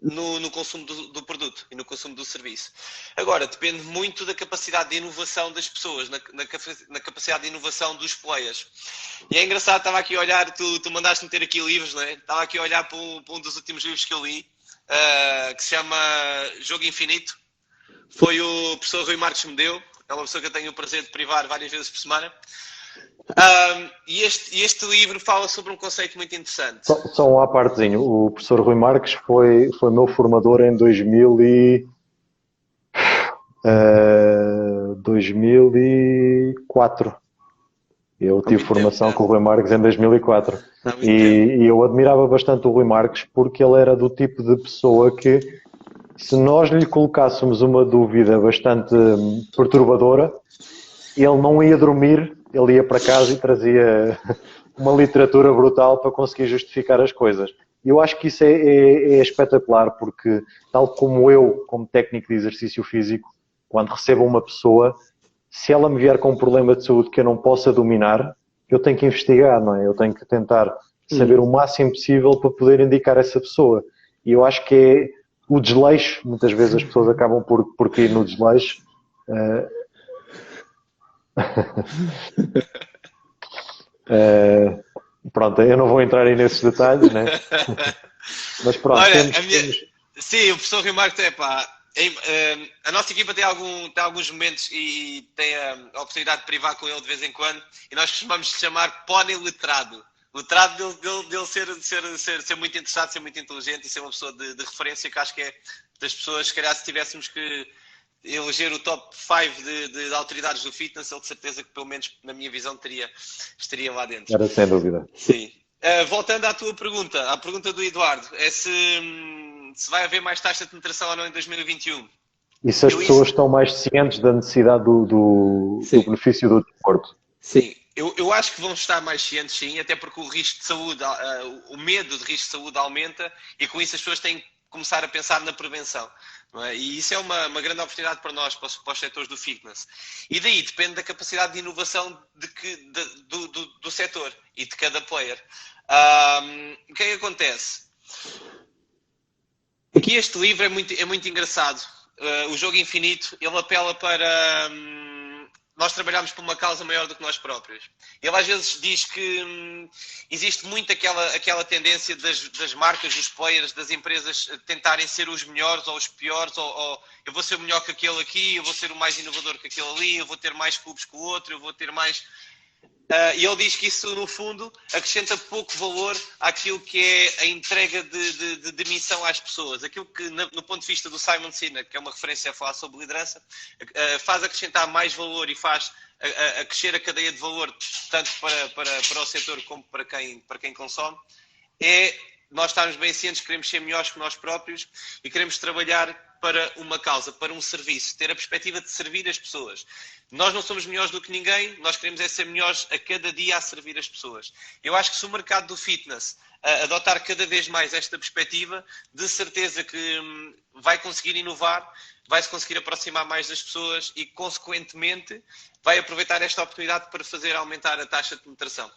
no consumo do produto e no consumo do serviço. Agora, depende muito da capacidade de inovação das pessoas, na capacidade de inovação dos players. E é engraçado, estava aqui a olhar, tu mandaste-me ter aqui livros, não é? Estava aqui a olhar para um dos últimos livros que eu li, que se chama Jogo Infinito. Foi o professor Rui Marques que me deu. É uma pessoa que eu tenho o prazer de privar várias vezes por semana. E este livro fala sobre um conceito muito interessante. Só um à partezinho. O professor Rui Marques foi meu formador em 2004. Eu tive formação com o Rui Marques em 2004. E eu admirava bastante o Rui Marques porque ele era do tipo de pessoa que, se nós lhe colocássemos uma dúvida bastante perturbadora, ele não ia dormir, ele ia para casa e trazia uma literatura brutal para conseguir justificar as coisas. E eu acho que isso é espetacular, porque tal como eu, como técnico de exercício físico, quando recebo uma pessoa, se ela me vier com um problema de saúde que eu não possa dominar, eu tenho que investigar, não é? Eu tenho que tentar saber o máximo possível para poder indicar essa pessoa. E eu acho que é o desleixo, muitas vezes as pessoas acabam por cair no desleixo. Pronto, eu não vou entrar aí nesses detalhes, né? Mas pronto, olha, sim, o professor Rui Marques a nossa equipa tem alguns momentos e tem a oportunidade de privar com ele de vez em quando, e nós costumamos chamar Pony letrado. Letrado dele ser muito interessado, ser muito inteligente e ser uma pessoa de referência, que acho que é das pessoas, se calhar, se tivéssemos que eleger o top 5 de autoridades do fitness, ele de certeza que, pelo menos na minha visão, estaria lá dentro. Era sem dúvida. Sim. Voltando à tua pergunta, à pergunta do Eduardo, é se vai haver mais taxa de penetração ou não em 2021. E se as pessoas estão mais cientes da necessidade do benefício do desporto? Sim. Eu acho que vão estar mais cientes, sim, até porque o risco de saúde, o medo de risco de saúde aumenta, e com isso as pessoas têm que começar a pensar na prevenção. Não é? E isso é uma grande oportunidade para nós, para os setores do fitness. E daí depende da capacidade de inovação do setor e de cada player. O que é que acontece? Aqui este livro é muito engraçado. O Jogo Infinito, ele apela para... nós trabalhamos por uma causa maior do que nós próprios. Ele às vezes diz que existe muito aquela tendência das marcas, dos players, das empresas tentarem ser os melhores ou os piores, ou eu vou ser o melhor que aquele aqui, eu vou ser o mais inovador que aquele ali, eu vou ter mais clubes que o outro, eu vou ter mais... E ele diz que isso, no fundo, acrescenta pouco valor àquilo que é a entrega de missão às pessoas. Aquilo que, no ponto de vista do Simon Sinek, que é uma referência a falar sobre liderança, faz acrescentar mais valor e faz crescer a cadeia de valor, tanto para o setor como para quem consome. Nós estarmos bem cientes, queremos ser melhores que nós próprios e queremos trabalhar para uma causa, para um serviço, ter a perspectiva de servir as pessoas. Nós não somos melhores do que ninguém, nós queremos ser melhores a cada dia a servir as pessoas. Eu acho que se o mercado do fitness adotar cada vez mais esta perspectiva, de certeza que vai conseguir inovar, vai-se conseguir aproximar mais das pessoas e, consequentemente, vai aproveitar esta oportunidade para fazer aumentar a taxa de penetração.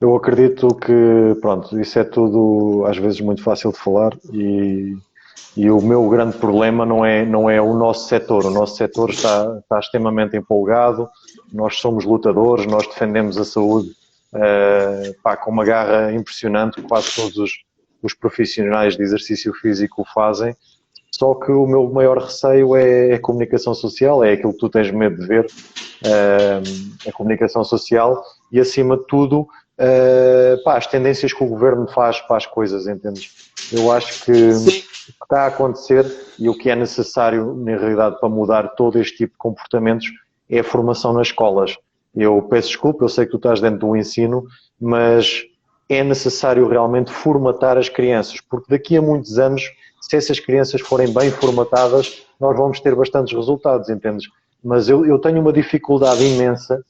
Eu acredito que, pronto, isso é tudo às vezes muito fácil de falar e o meu grande problema não é o nosso setor. O nosso setor está extremamente empolgado, nós somos lutadores, nós defendemos a saúde pá, com uma garra impressionante, quase todos os profissionais de exercício físico o fazem. Só que o meu maior receio é a comunicação social, é aquilo que tu tens medo de ver, a comunicação social e, acima de tudo, pá, as tendências que o governo faz para as coisas, entendes? Eu acho que o Sim. que está a acontecer e o que é necessário, na realidade, para mudar todo este tipo de comportamentos é a formação nas escolas. Eu peço desculpa, eu sei que tu estás dentro do ensino, mas é necessário realmente formatar as crianças, porque daqui a muitos anos, se essas crianças forem bem formatadas, nós vamos ter bastantes resultados, entendes? Mas eu tenho uma dificuldade imensa,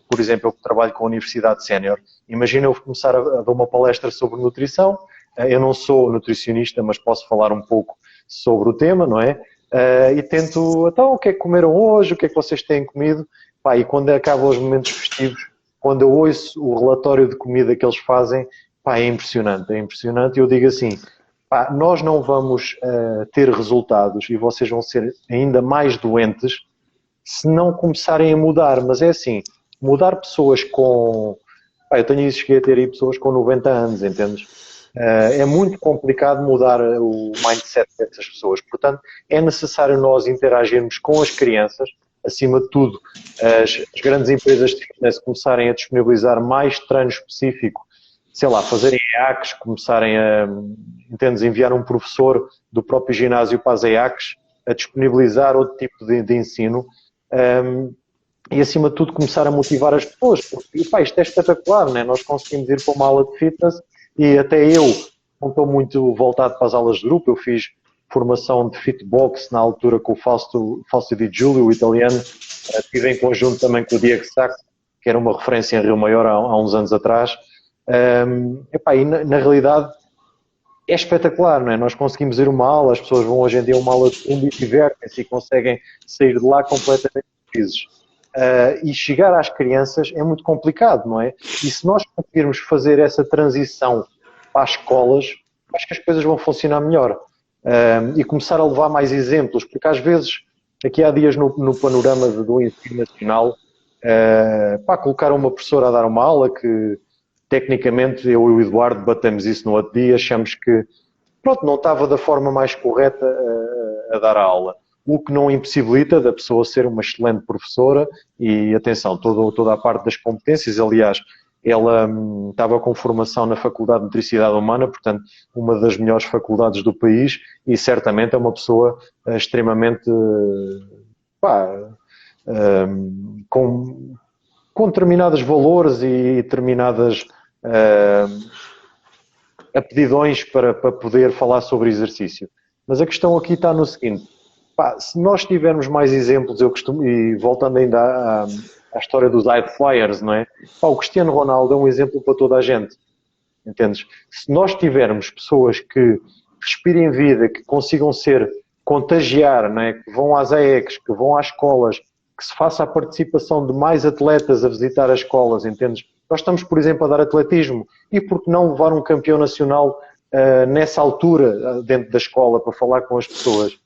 por exemplo, eu que trabalho com a Universidade Sénior, imagina eu começar a dar uma palestra sobre nutrição, eu não sou nutricionista, mas posso falar um pouco sobre o tema, não é? E tento, então, o que é que comeram hoje, o que é que vocês têm comido? Pá, e quando acabam os momentos festivos, quando eu ouço o relatório de comida que eles fazem, pá, é impressionante, e eu digo assim, pá, nós não vamos ter resultados e vocês vão ser ainda mais doentes se não começarem a mudar, mas é assim, mudar pessoas com... Pá, cheguei a ter aí pessoas com 90 anos, entendes? É muito complicado mudar o mindset dessas pessoas, portanto é necessário nós interagirmos com as crianças, acima de tudo as grandes empresas de fitness começarem a disponibilizar mais treino específico, sei lá, fazerem EACs, começarem a, entendes, enviar um professor do próprio ginásio para as EACs, a disponibilizar outro tipo de ensino, e acima de tudo começar a motivar as pessoas, porque pá, isto é espetacular, né? Nós conseguimos ir para uma aula de fitness e até eu não estou muito voltado para as aulas de grupo, eu fiz formação de fitbox na altura com o Fausto Di Giulio, o italiano, estive em conjunto também com o Diego Sacco, que era uma referência em Rio Maior há uns anos atrás, epá, e na realidade é espetacular, não é? Nós conseguimos ir a uma aula, as pessoas vão hoje em dia a uma aula de fundo e divertem-se e conseguem sair de lá completamente felizes. E chegar às crianças é muito complicado, não é? E se nós conseguirmos fazer essa transição para as escolas, acho que as coisas vão funcionar melhor. E começar a levar mais exemplos, porque às vezes, aqui há dias no panorama do ensino nacional, pá, colocar uma professora a dar uma aula que, tecnicamente, eu e o Eduardo batemos isso no outro dia, achamos que, pronto, não estava da forma mais correta a dar a aula. O que não impossibilita da pessoa ser uma excelente professora e, atenção, toda a parte das competências, aliás, ela estava com formação na Faculdade de Nutricidade Humana, portanto, uma das melhores faculdades do país e certamente é uma pessoa extremamente, pá, com determinados valores e determinadas aptidões para poder falar sobre exercício. Mas a questão aqui está no seguinte, pá, se nós tivermos mais exemplos, eu costumo, e voltando ainda à história dos high flyers, não é? Pá, o Cristiano Ronaldo é um exemplo para toda a gente, entendes? Se nós tivermos pessoas que respirem vida, que consigam contagiar, não é? Que vão às AECs, que vão às escolas, que se faça a participação de mais atletas a visitar as escolas, entendes? Nós estamos, por exemplo, a dar atletismo, e por que não levar um campeão nacional nessa altura dentro da escola para falar com as pessoas?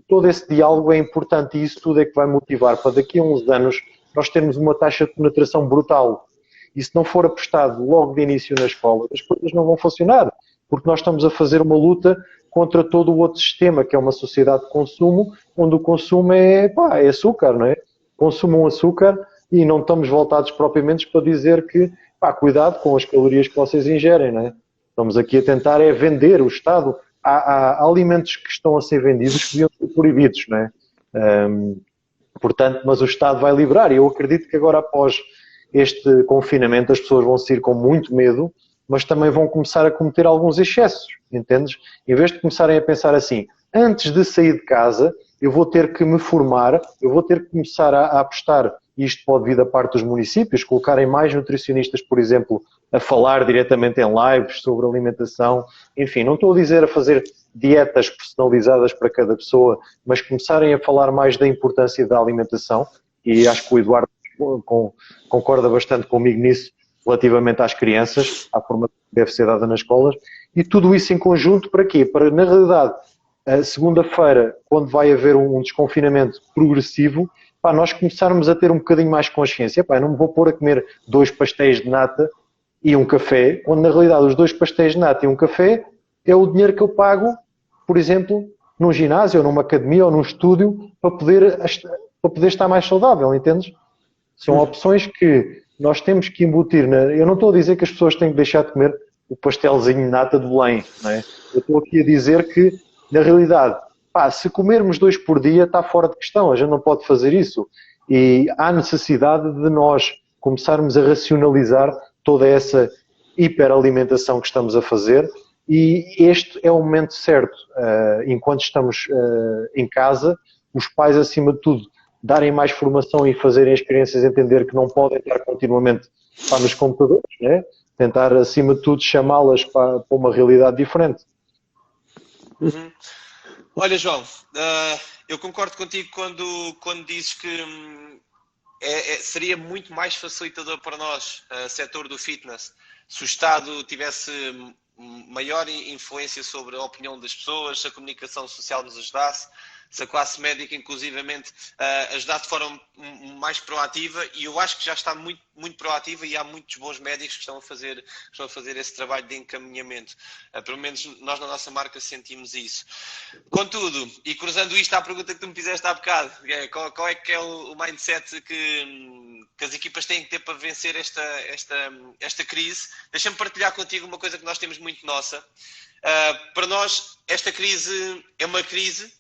Todo esse diálogo é importante e isso tudo é que vai motivar para daqui a uns anos nós termos uma taxa de penetração brutal. E se não for apostado logo de início na escola, as coisas não vão funcionar, porque nós estamos a fazer uma luta contra todo o outro sistema, que é uma sociedade de consumo, onde o consumo é açúcar, não é? Consumam açúcar e não estamos voltados propriamente para dizer que, pá, cuidado com as calorias que vocês ingerem, não é? Estamos aqui a tentar vender o Estado. Há alimentos que estão a ser vendidos que deviam ser proibidos, não é? Portanto, mas o Estado vai liberar e eu acredito que agora após este confinamento as pessoas vão sair com muito medo, mas também vão começar a cometer alguns excessos, entendes? Em vez de começarem a pensar assim, antes de sair de casa eu vou ter que me formar, eu vou ter que começar a apostar, e isto pode vir da parte dos municípios, colocarem mais nutricionistas, por exemplo, a falar diretamente em lives sobre alimentação, enfim, não estou a dizer a fazer dietas personalizadas para cada pessoa, mas começarem a falar mais da importância da alimentação, e acho que o Eduardo concorda bastante comigo nisso, relativamente às crianças, à formação que deve ser dada nas escolas, e tudo isso em conjunto para quê? Para, na realidade, a segunda-feira, quando vai haver um desconfinamento progressivo, pá, nós começarmos a ter um bocadinho mais consciência. Pá, eu não me vou pôr a comer 2 pastéis de nata e um café, quando na realidade os 2 pastéis de nata e um café é o dinheiro que eu pago, por exemplo, num ginásio, ou numa academia, ou num estúdio, para poder estar mais saudável, entendes? São opções que nós temos que embutir. Eu não estou a dizer que as pessoas têm que deixar de comer o pastelzinho de nata de Belém, não é? Eu estou aqui a dizer que, na realidade, pá, se comermos 2 por dia está fora de questão, a gente não pode fazer isso. E há necessidade de nós começarmos a racionalizar toda essa hiperalimentação que estamos a fazer, e este é o momento certo. Enquanto estamos em casa, os pais, acima de tudo, darem mais formação e fazerem as crianças entender que não podem estar continuamente nos computadores, né? Tentar, acima de tudo, chamá-las para uma realidade diferente. Uhum. Olha, João, eu concordo contigo quando dizes que seria muito mais facilitador para nós, setor do fitness, se o Estado tivesse maior influência sobre a opinião das pessoas, se a comunicação social nos ajudasse, se a classe médica, inclusivamente, ajudar de forma mais proativa, e eu acho que já está muito, muito proativa, e há muitos bons médicos que estão a fazer esse trabalho de encaminhamento. Pelo menos nós na nossa marca sentimos isso. Contudo, e cruzando isto à pergunta que tu me fizeste há bocado, qual é que é o mindset que as equipas têm que ter para vencer esta crise? Deixa-me partilhar contigo uma coisa que nós temos muito nossa. Para nós, esta crise é uma crise,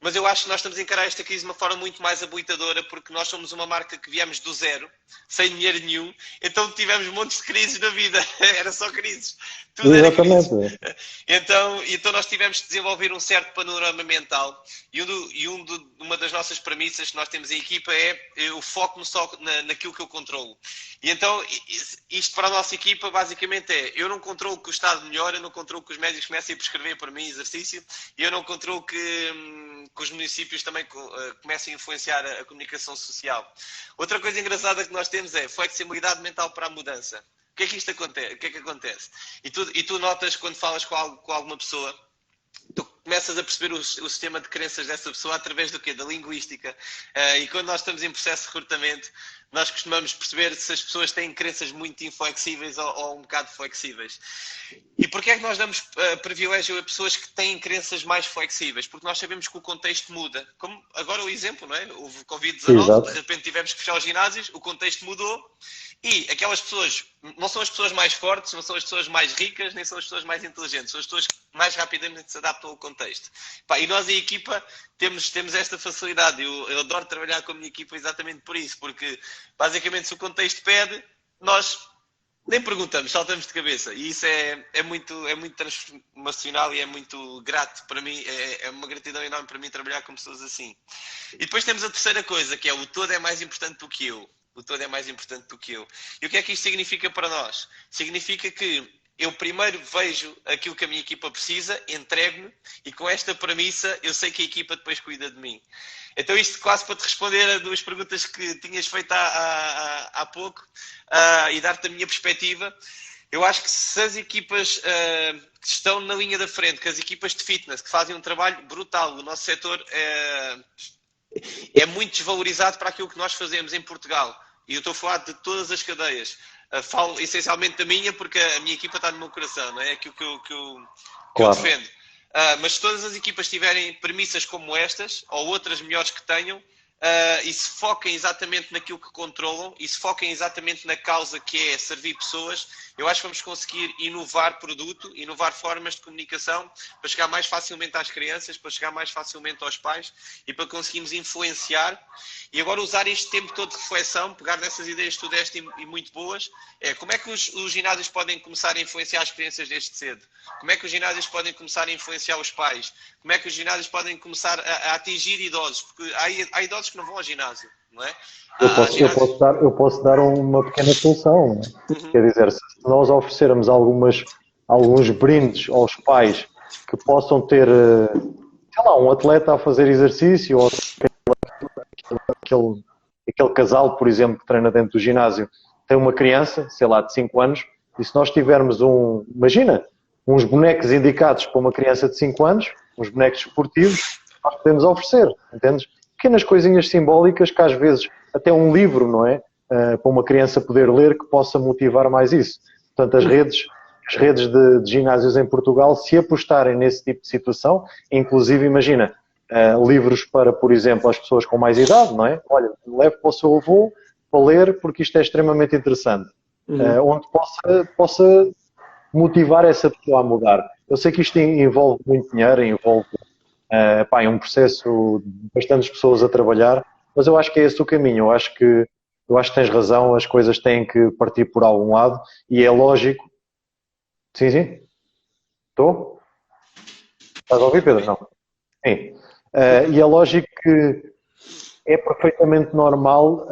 mas eu acho que nós estamos a encarar esta crise de uma forma muito mais habilitadora, porque nós somos uma marca que viemos do zero, sem dinheiro nenhum, então tivemos montes de crises na vida, era só crises, tudo era crises. Então nós tivemos que desenvolver um certo panorama mental, e uma das nossas premissas que nós temos em equipa é o foco só naquilo que eu controlo. E então, isto para a nossa equipa, basicamente eu não controlo que o Estado melhore, eu não controlo que os médicos comecem a prescrever para mim exercício, e eu não controlo que os municípios também comecem a influenciar a comunicação social. Outra coisa engraçada que nós temos é flexibilidade mental para a mudança. O que é que isto acontece? O que é que acontece? E tu notas quando falas com alguma pessoa, tu começas a perceber o sistema de crenças dessa pessoa através do quê? Da linguística. E quando nós estamos em processo de recrutamento, nós costumamos perceber se as pessoas têm crenças muito inflexíveis ou um bocado flexíveis. E porquê é que nós damos privilégio a pessoas que têm crenças mais flexíveis? Porque nós sabemos que o contexto muda. Como agora o exemplo, não é? Houve Covid-19, de repente tivemos que fechar os ginásios, o contexto mudou. E aquelas pessoas, não são as pessoas mais fortes, não são as pessoas mais ricas, nem são as pessoas mais inteligentes, são as pessoas que mais rapidamente se adaptam ao contexto. E nós, em equipa, temos esta facilidade. Eu adoro trabalhar com a minha equipa exatamente por isso, porque basicamente se o contexto pede, nós nem perguntamos, saltamos de cabeça. E isso é muito transformacional e é muito grato para mim, é uma gratidão enorme para mim trabalhar com pessoas assim. E depois temos a terceira coisa, que é o todo é mais importante do que eu. O todo é mais importante do que eu. E o que é que isto significa para nós? Significa que eu primeiro vejo aquilo que a minha equipa precisa, entrego-me, e com esta premissa eu sei que a equipa depois cuida de mim. Então isto quase para te responder a 2 perguntas que tinhas feito há pouco e dar-te a minha perspectiva. Eu acho que se as equipas que estão na linha da frente, que as equipas de fitness, que fazem um trabalho brutal, o nosso setor é muito desvalorizado para aquilo que nós fazemos em Portugal. E eu estou a falar de todas as cadeias. Falo essencialmente da minha, porque a minha equipa está no meu coração, não é? É aquilo que eu defendo. Mas se todas as equipas tiverem premissas como estas, ou outras melhores que tenham, e se foquem exatamente naquilo que controlam, e se foquem exatamente na causa que é servir pessoas, eu acho que vamos conseguir inovar produto, inovar formas de comunicação, para chegar mais facilmente às crianças, para chegar mais facilmente aos pais, e para conseguirmos influenciar. E agora usar este tempo todo de reflexão, pegar nessas ideias que tu deste e muito boas, como é que os ginásios podem começar a influenciar as crianças desde cedo? Como é que os ginásios podem começar a influenciar os pais? Como é que os ginásios podem começar a atingir idosos? Porque há idosos que não vão ao ginásio, não é? Eu posso dar uma pequena solução. Uhum. Quer dizer, se nós oferecermos alguns brindes aos pais que possam ter, sei lá, um atleta a fazer exercício, ou aquele casal, por exemplo, que treina dentro do ginásio, tem uma criança, sei lá, de 5 anos, e se nós tivermos imagina, uns bonecos indicados para uma criança de 5 anos, uns bonecos esportivos, nós podemos oferecer, entendes? Pequenas coisinhas simbólicas que às vezes, até um livro, não é? Para uma criança poder ler, que possa motivar mais isso. Portanto, as redes de ginásios em Portugal, se apostarem nesse tipo de situação, inclusive, imagina, livros para, por exemplo, as pessoas com mais idade, não é? Olha, leve para o seu avô para ler, porque isto é extremamente interessante. Onde possa motivar essa pessoa a mudar. Eu sei que isto envolve muito dinheiro, envolve é um processo de bastantes pessoas a trabalhar, mas eu acho que é esse o caminho. Eu acho que tens razão, as coisas têm que partir por algum lado e é lógico. Sim, sim? Estou? Estás a ouvir, Pedro? Não. Sim. E é lógico que é perfeitamente normal,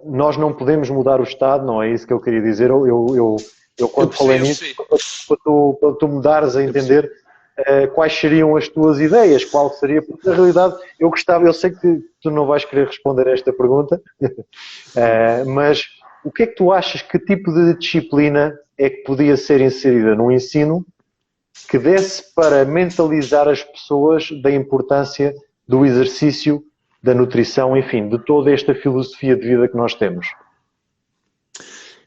nós não podemos mudar o Estado, não é isso que eu queria dizer. Eu quando falei nisso, para tu mudares a entender quais seriam as tuas ideias, qual seria, porque na realidade eu sei que tu não vais querer responder a esta pergunta, mas o que é que tu achas, que tipo de disciplina é que podia ser inserida no ensino que desse para mentalizar as pessoas da importância do exercício, da nutrição, enfim, de toda esta filosofia de vida que nós temos?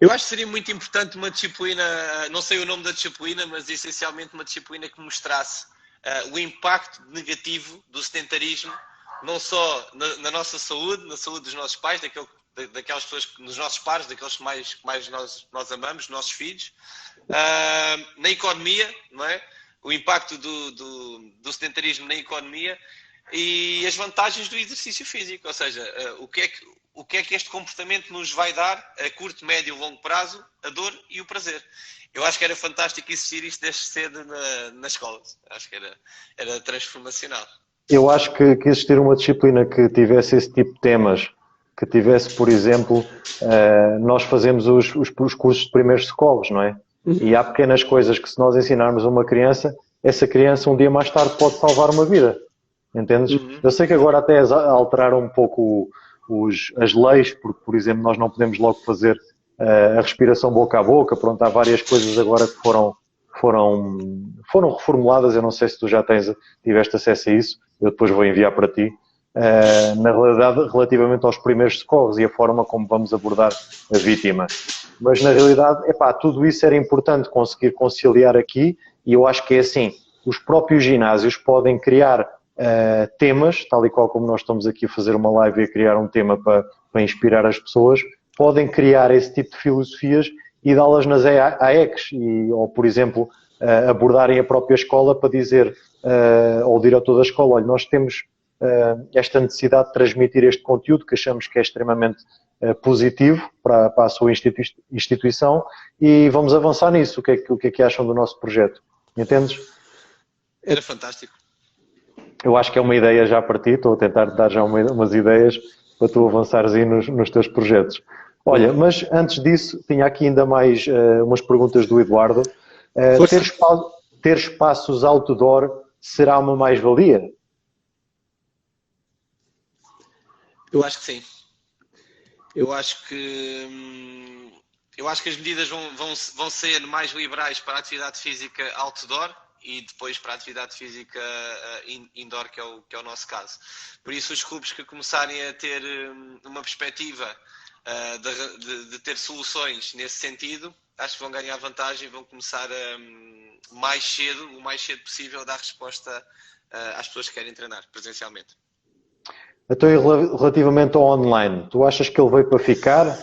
Eu acho que seria muito importante uma disciplina, não sei o nome da disciplina, mas essencialmente uma disciplina que mostrasse o impacto negativo do sedentarismo, não só na nossa saúde, na saúde dos nossos pais, daquelas pessoas, dos nossos pares, daqueles que mais nós amamos, nossos filhos, na economia, não é? O impacto do sedentarismo na economia e as vantagens do exercício físico, ou seja, o que é que este comportamento nos vai dar a curto, médio e longo prazo, a dor e o prazer. Eu acho que era fantástico existir isto desde cedo nas escolas. Acho que era transformacional. Eu acho que existir uma disciplina que tivesse esse tipo de temas, que tivesse, por exemplo, nós fazemos os cursos de primeiros socorros, não é? E há pequenas coisas que se nós ensinarmos a uma criança, essa criança um dia mais tarde pode salvar uma vida. Entendes? Eu sei que agora até alteraram um pouco as leis, porque, por exemplo, nós não podemos logo fazer a respiração boca a boca. Pronto, há várias coisas agora que foram reformuladas. Eu não sei se tu já tiveste acesso a isso. Eu depois vou enviar para ti. Na realidade, relativamente aos primeiros socorros e a forma como vamos abordar a vítima. Mas, na realidade, tudo isso era importante conseguir conciliar aqui e eu acho que é assim. Os próprios ginásios podem criar temas, tal e qual como nós estamos aqui a fazer uma live e a criar um tema para inspirar as pessoas, podem criar esse tipo de filosofias e dá-las nas AECs, ou por exemplo, abordarem a própria escola para dizer ao diretor da escola, olha, nós temos esta necessidade de transmitir este conteúdo que achamos que é extremamente positivo para a sua instituição e vamos avançar nisso. O que é que acham do nosso projeto? Entendes? Era fantástico. Eu acho que é uma ideia já para ti, estou a tentar dar já umas ideias para tu avançares aí nos teus projetos. Olha, mas antes disso, tinha aqui ainda mais umas perguntas do Eduardo. Ter espaços outdoor será uma mais-valia? Eu acho que sim. Eu acho que as medidas vão ser mais liberais para a atividade física outdoor e depois para a atividade física indoor, que é o nosso caso. Por isso, os clubes que começarem a ter uma perspectiva de ter soluções nesse sentido, acho que vão ganhar vantagem e vão começar o mais cedo possível, a dar resposta às pessoas que querem treinar presencialmente. Então, relativamente ao online, tu achas que ele veio para ficar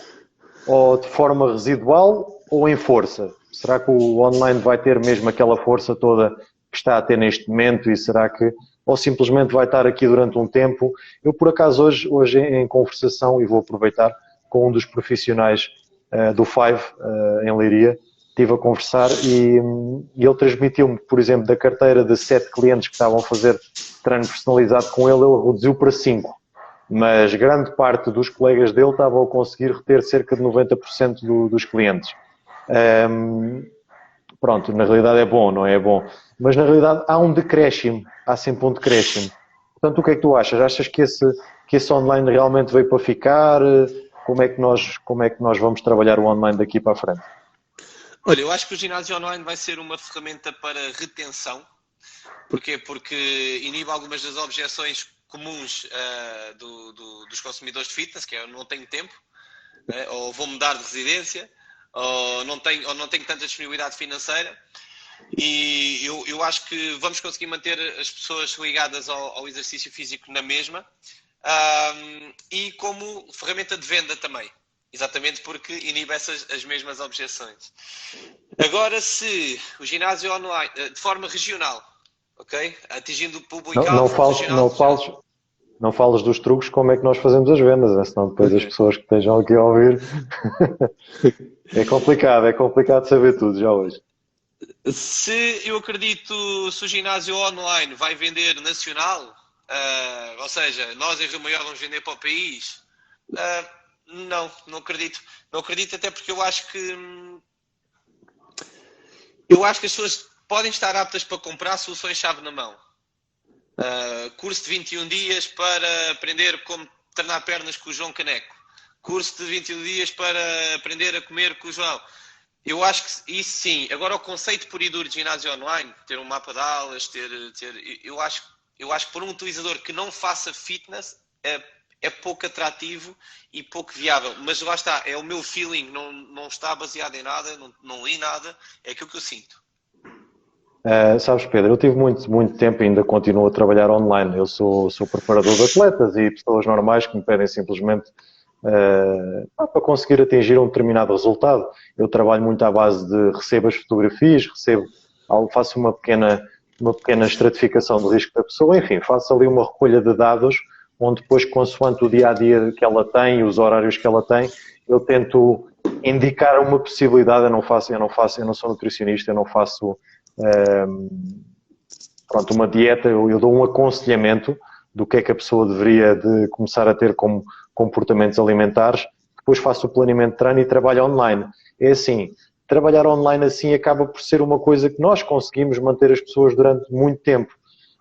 ou de forma residual ou em força? Será que o online vai ter mesmo aquela força toda que está a ter neste momento e será que, ou simplesmente vai estar aqui durante um tempo? Eu, por acaso, hoje em conversação, e vou aproveitar, com um dos profissionais do Five, em Leiria, estive a conversar e ele transmitiu-me, por exemplo, da carteira de 7 clientes que estavam a fazer treino personalizado com ele reduziu para 5. Mas grande parte dos colegas dele estavam a conseguir reter cerca de 90% dos clientes. Pronto, na realidade é bom, não é bom. Mas na realidade há um decréscimo, há sempre um decréscimo. Portanto, o que é que tu achas? Achas que esse online realmente veio para ficar? como é que nós vamos trabalhar o online daqui para a frente? Olha, eu acho que o ginásio online vai ser uma ferramenta para retenção. Porquê? Porque inibe algumas das objeções comuns dos consumidores de fitness, que é eu não tenho tempo, ou vou mudar de residência, ou não tenho tanta disponibilidade financeira. E eu acho que vamos conseguir manter as pessoas ligadas ao exercício físico na mesma, e como ferramenta de venda também. Exatamente porque inibe as mesmas objeções. Agora, se o ginásio online, de forma regional, ok? Atingindo o público-alvo regional. Não fales dos truques, como é que nós fazemos as vendas, né? Senão depois as pessoas que estejam aqui a ouvir... é complicado saber tudo já hoje. Se eu acredito, se o ginásio online vai vender nacional, ou seja, nós em Rio Maior vamos vender para o país, não acredito. Não acredito, até porque eu acho que as pessoas podem estar aptas para comprar soluções-chave na mão. Curso de 21 dias para aprender como treinar pernas com o João Caneco. Curso de 21 dias para aprender a comer com o João. Eu acho que isso sim. Agora o conceito puro e duro de ginásio online, ter um mapa de aulas, eu acho que por um utilizador que não faça fitness é pouco atrativo e pouco viável. Mas lá está, é o meu feeling, não está baseado em nada, não li nada, é aquilo que eu sinto. Sabes, Pedro, eu tive muito tempo e ainda continuo a trabalhar online. Eu sou preparador de atletas e pessoas normais que me pedem simplesmente para conseguir atingir um determinado resultado. Eu trabalho muito à base de recebo as fotografias, faço uma pequena estratificação do risco da pessoa, enfim, faço ali uma recolha de dados onde depois, consoante o dia-a-dia que ela tem, os horários que ela tem, eu tento indicar uma possibilidade. Eu não sou nutricionista, eu não faço uma dieta, eu dou um aconselhamento do que é que a pessoa deveria de começar a ter como comportamentos alimentares. Depois faço o planeamento de treino e trabalho online. É assim, trabalhar online assim acaba por ser uma coisa que nós conseguimos manter as pessoas durante muito tempo.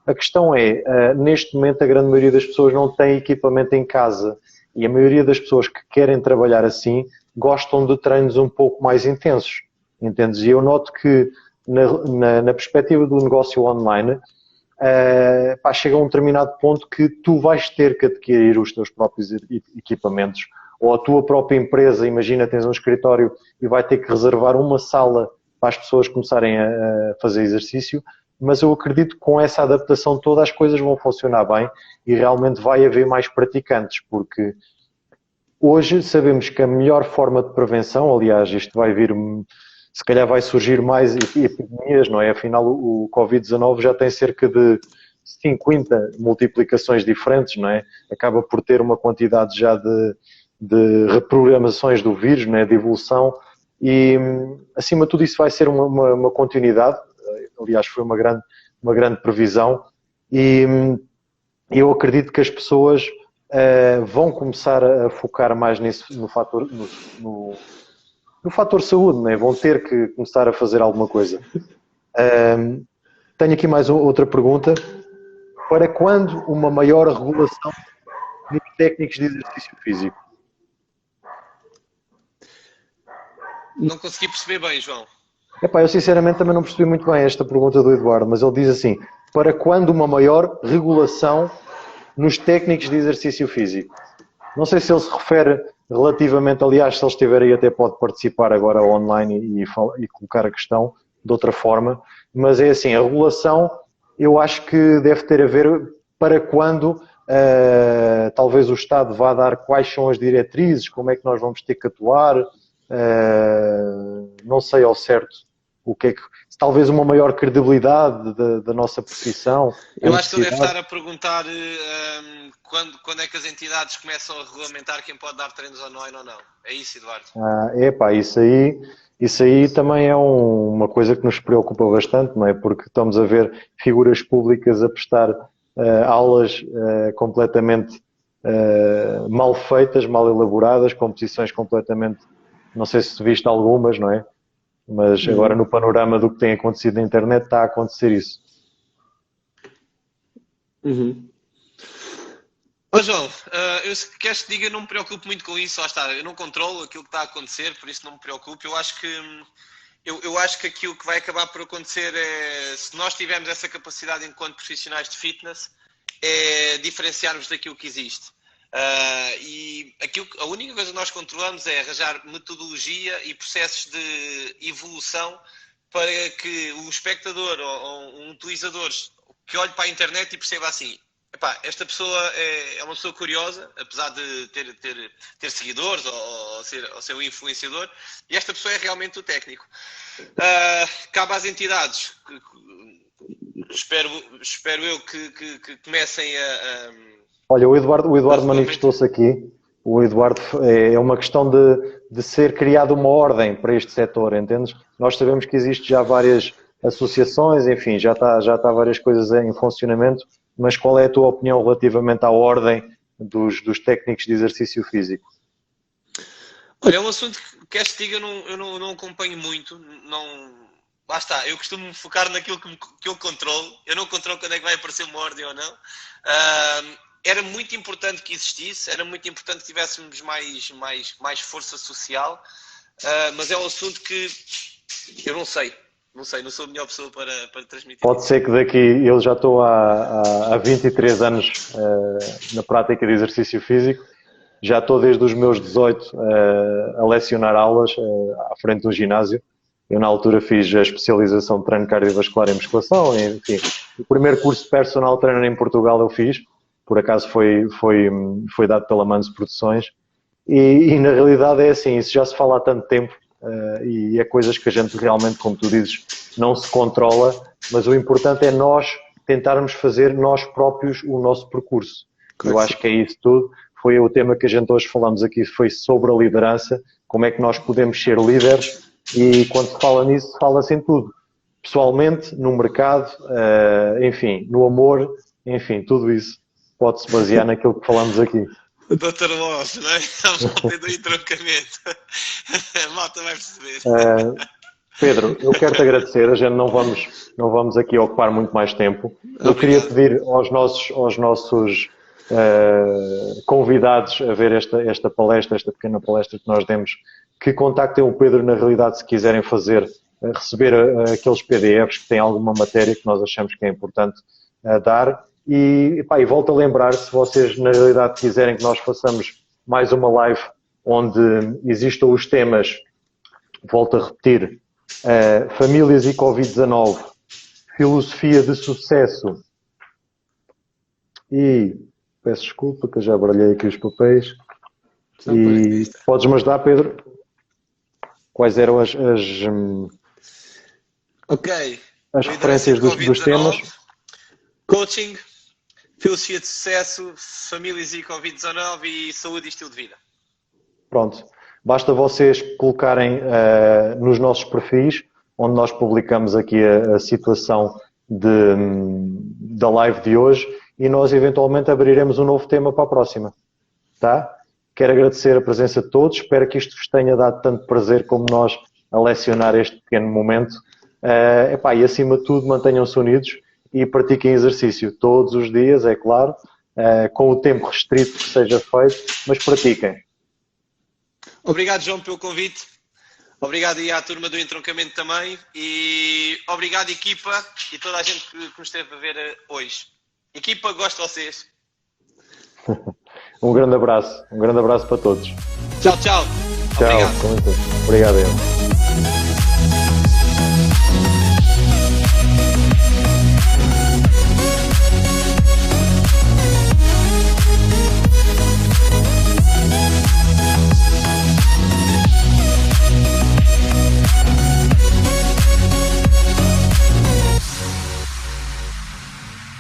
A questão é, neste momento a grande maioria das pessoas não tem equipamento em casa e a maioria das pessoas que querem trabalhar assim gostam de treinos um pouco mais intensos, entendes? E eu noto que na perspectiva do negócio online, chega a um determinado ponto que tu vais ter que adquirir os teus próprios equipamentos, ou a tua própria empresa, imagina, tens um escritório e vai ter que reservar uma sala para as pessoas começarem a fazer exercício, mas eu acredito que com essa adaptação toda as coisas vão funcionar bem e realmente vai haver mais praticantes, porque hoje sabemos que a melhor forma de prevenção, aliás, isto vai vir, se calhar vai surgir mais epidemias, não é? Afinal, o Covid-19 já tem cerca de 50 multiplicações diferentes, não é? Acaba por ter uma quantidade já de reprogramações do vírus, não é? De evolução, e acima de tudo isso vai ser uma continuidade. Aliás, foi uma grande previsão, e eu acredito que as pessoas vão começar a focar mais no fator saúde, né? Vão ter que começar a fazer alguma coisa. Tenho aqui mais outra pergunta. Para quando uma maior regulação nos técnicos de exercício físico? Não consegui perceber bem, João. Eu sinceramente também não percebi muito bem esta pergunta do Eduardo, mas ele diz assim, para quando uma maior regulação nos técnicos de exercício físico? Não sei se ele se refere relativamente, aliás, se ele estiver aí até pode participar agora online e colocar a questão de outra forma, mas é assim, a regulação eu acho que deve ter a ver para quando talvez o Estado vá dar quais são as diretrizes, como é que nós vamos ter que atuar, não sei ao certo o que é que, talvez uma maior credibilidade da nossa profissão. Eu acho que ele deve estar a perguntar quando é que as entidades começam a regulamentar quem pode dar treinos online ou não. É isso, Eduardo? Isso aí também é uma coisa que nos preocupa bastante, não é? Porque estamos a ver figuras públicas a prestar aulas completamente mal feitas, mal elaboradas, com posições completamente, não sei se viste algumas, não é? Mas agora no panorama do que tem acontecido na internet está a acontecer isso. Ó João, eu se queres que diga, eu não me preocupo muito com isso, lá está, eu não controlo aquilo que está a acontecer, por isso não me preocupo. Eu acho que aquilo que vai acabar por acontecer é, se nós tivermos essa capacidade enquanto profissionais de fitness, é diferenciarmos daquilo que existe. E a única coisa que nós controlamos é arranjar metodologia e processos de evolução para que o espectador ou um utilizador que olhe para a internet e perceba assim: epá, esta pessoa é uma pessoa curiosa, apesar de ter seguidores ou ser um influenciador, e esta pessoa é realmente o técnico. Cabe às entidades, espero eu que comecem a Olha, o Eduardo manifestou-se aqui. O Eduardo, é uma questão de ser criada uma ordem para este setor, entendes? Nós sabemos que existe já várias associações, enfim, já está várias coisas em funcionamento, mas qual é a tua opinião relativamente à ordem dos técnicos de exercício físico? Olha, é um assunto que queres que diga, eu não acompanho muito, lá está, eu costumo me focar naquilo que eu controlo, eu não controlo quando é que vai aparecer uma ordem ou não. Era muito importante que existisse, era muito importante que tivéssemos mais força social, mas é um assunto que eu não sei, não sou a melhor pessoa para transmitir. Pode ser que daqui, eu já estou há 23 anos na prática de exercício físico, já estou desde os meus 18 a lecionar aulas à frente do ginásio. Eu na altura fiz a especialização de treino cardiovascular em musculação, enfim, o primeiro curso de personal trainer em Portugal eu fiz, por acaso foi dado pela Manos Produções, e na realidade é assim, isso já se fala há tanto tempo, e é coisas que a gente realmente, como tu dizes, não se controla, mas o importante é nós tentarmos fazer nós próprios o nosso percurso. Eu acho que é isso tudo. Foi o tema que a gente hoje falamos aqui, foi sobre a liderança, como é que nós podemos ser líderes, e quando se fala nisso, fala-se em tudo. Pessoalmente, no mercado, enfim, no amor, enfim, tudo isso pode-se basear naquilo que falamos aqui. Dr. Loss, não é? Estamos a ter do entroncamento. A malta vai perceber. Pedro, eu quero-te agradecer, a gente não vamos aqui ocupar muito mais tempo. Eu queria pedir aos nossos convidados a ver esta palestra, esta pequena palestra que nós demos, que contactem o Pedro na realidade se quiserem receber aqueles PDFs que têm alguma matéria que nós achamos que é importante dar. E volto a lembrar, se vocês na realidade quiserem que nós façamos mais uma live onde existam os temas, volto a repetir, famílias e Covid-19, filosofia de sucesso e, peço desculpa que eu já baralhei aqui os papéis, e podes-me ajudar, Pedro? Quais eram as referências dos temas? Coaching, filosofia de sucesso, famílias e Covid-19 e saúde e estilo de vida. Pronto. Basta vocês colocarem nos nossos perfis, onde nós publicamos aqui a situação da live de hoje, e nós eventualmente abriremos um novo tema para a próxima. Tá? Quero agradecer a presença de todos, espero que isto vos tenha dado tanto prazer como nós a lecionar este pequeno momento. E acima de tudo, mantenham-se unidos e pratiquem exercício todos os dias, é claro, com o tempo restrito que seja feito, mas pratiquem. Obrigado, João, pelo convite. Obrigado aí à turma do entroncamento também. E obrigado, equipa, e toda a gente que nos esteve a ver hoje. Equipa, gosto de vocês. Um grande abraço para todos. Tchau, tchau. Tchau, obrigado. Obrigado.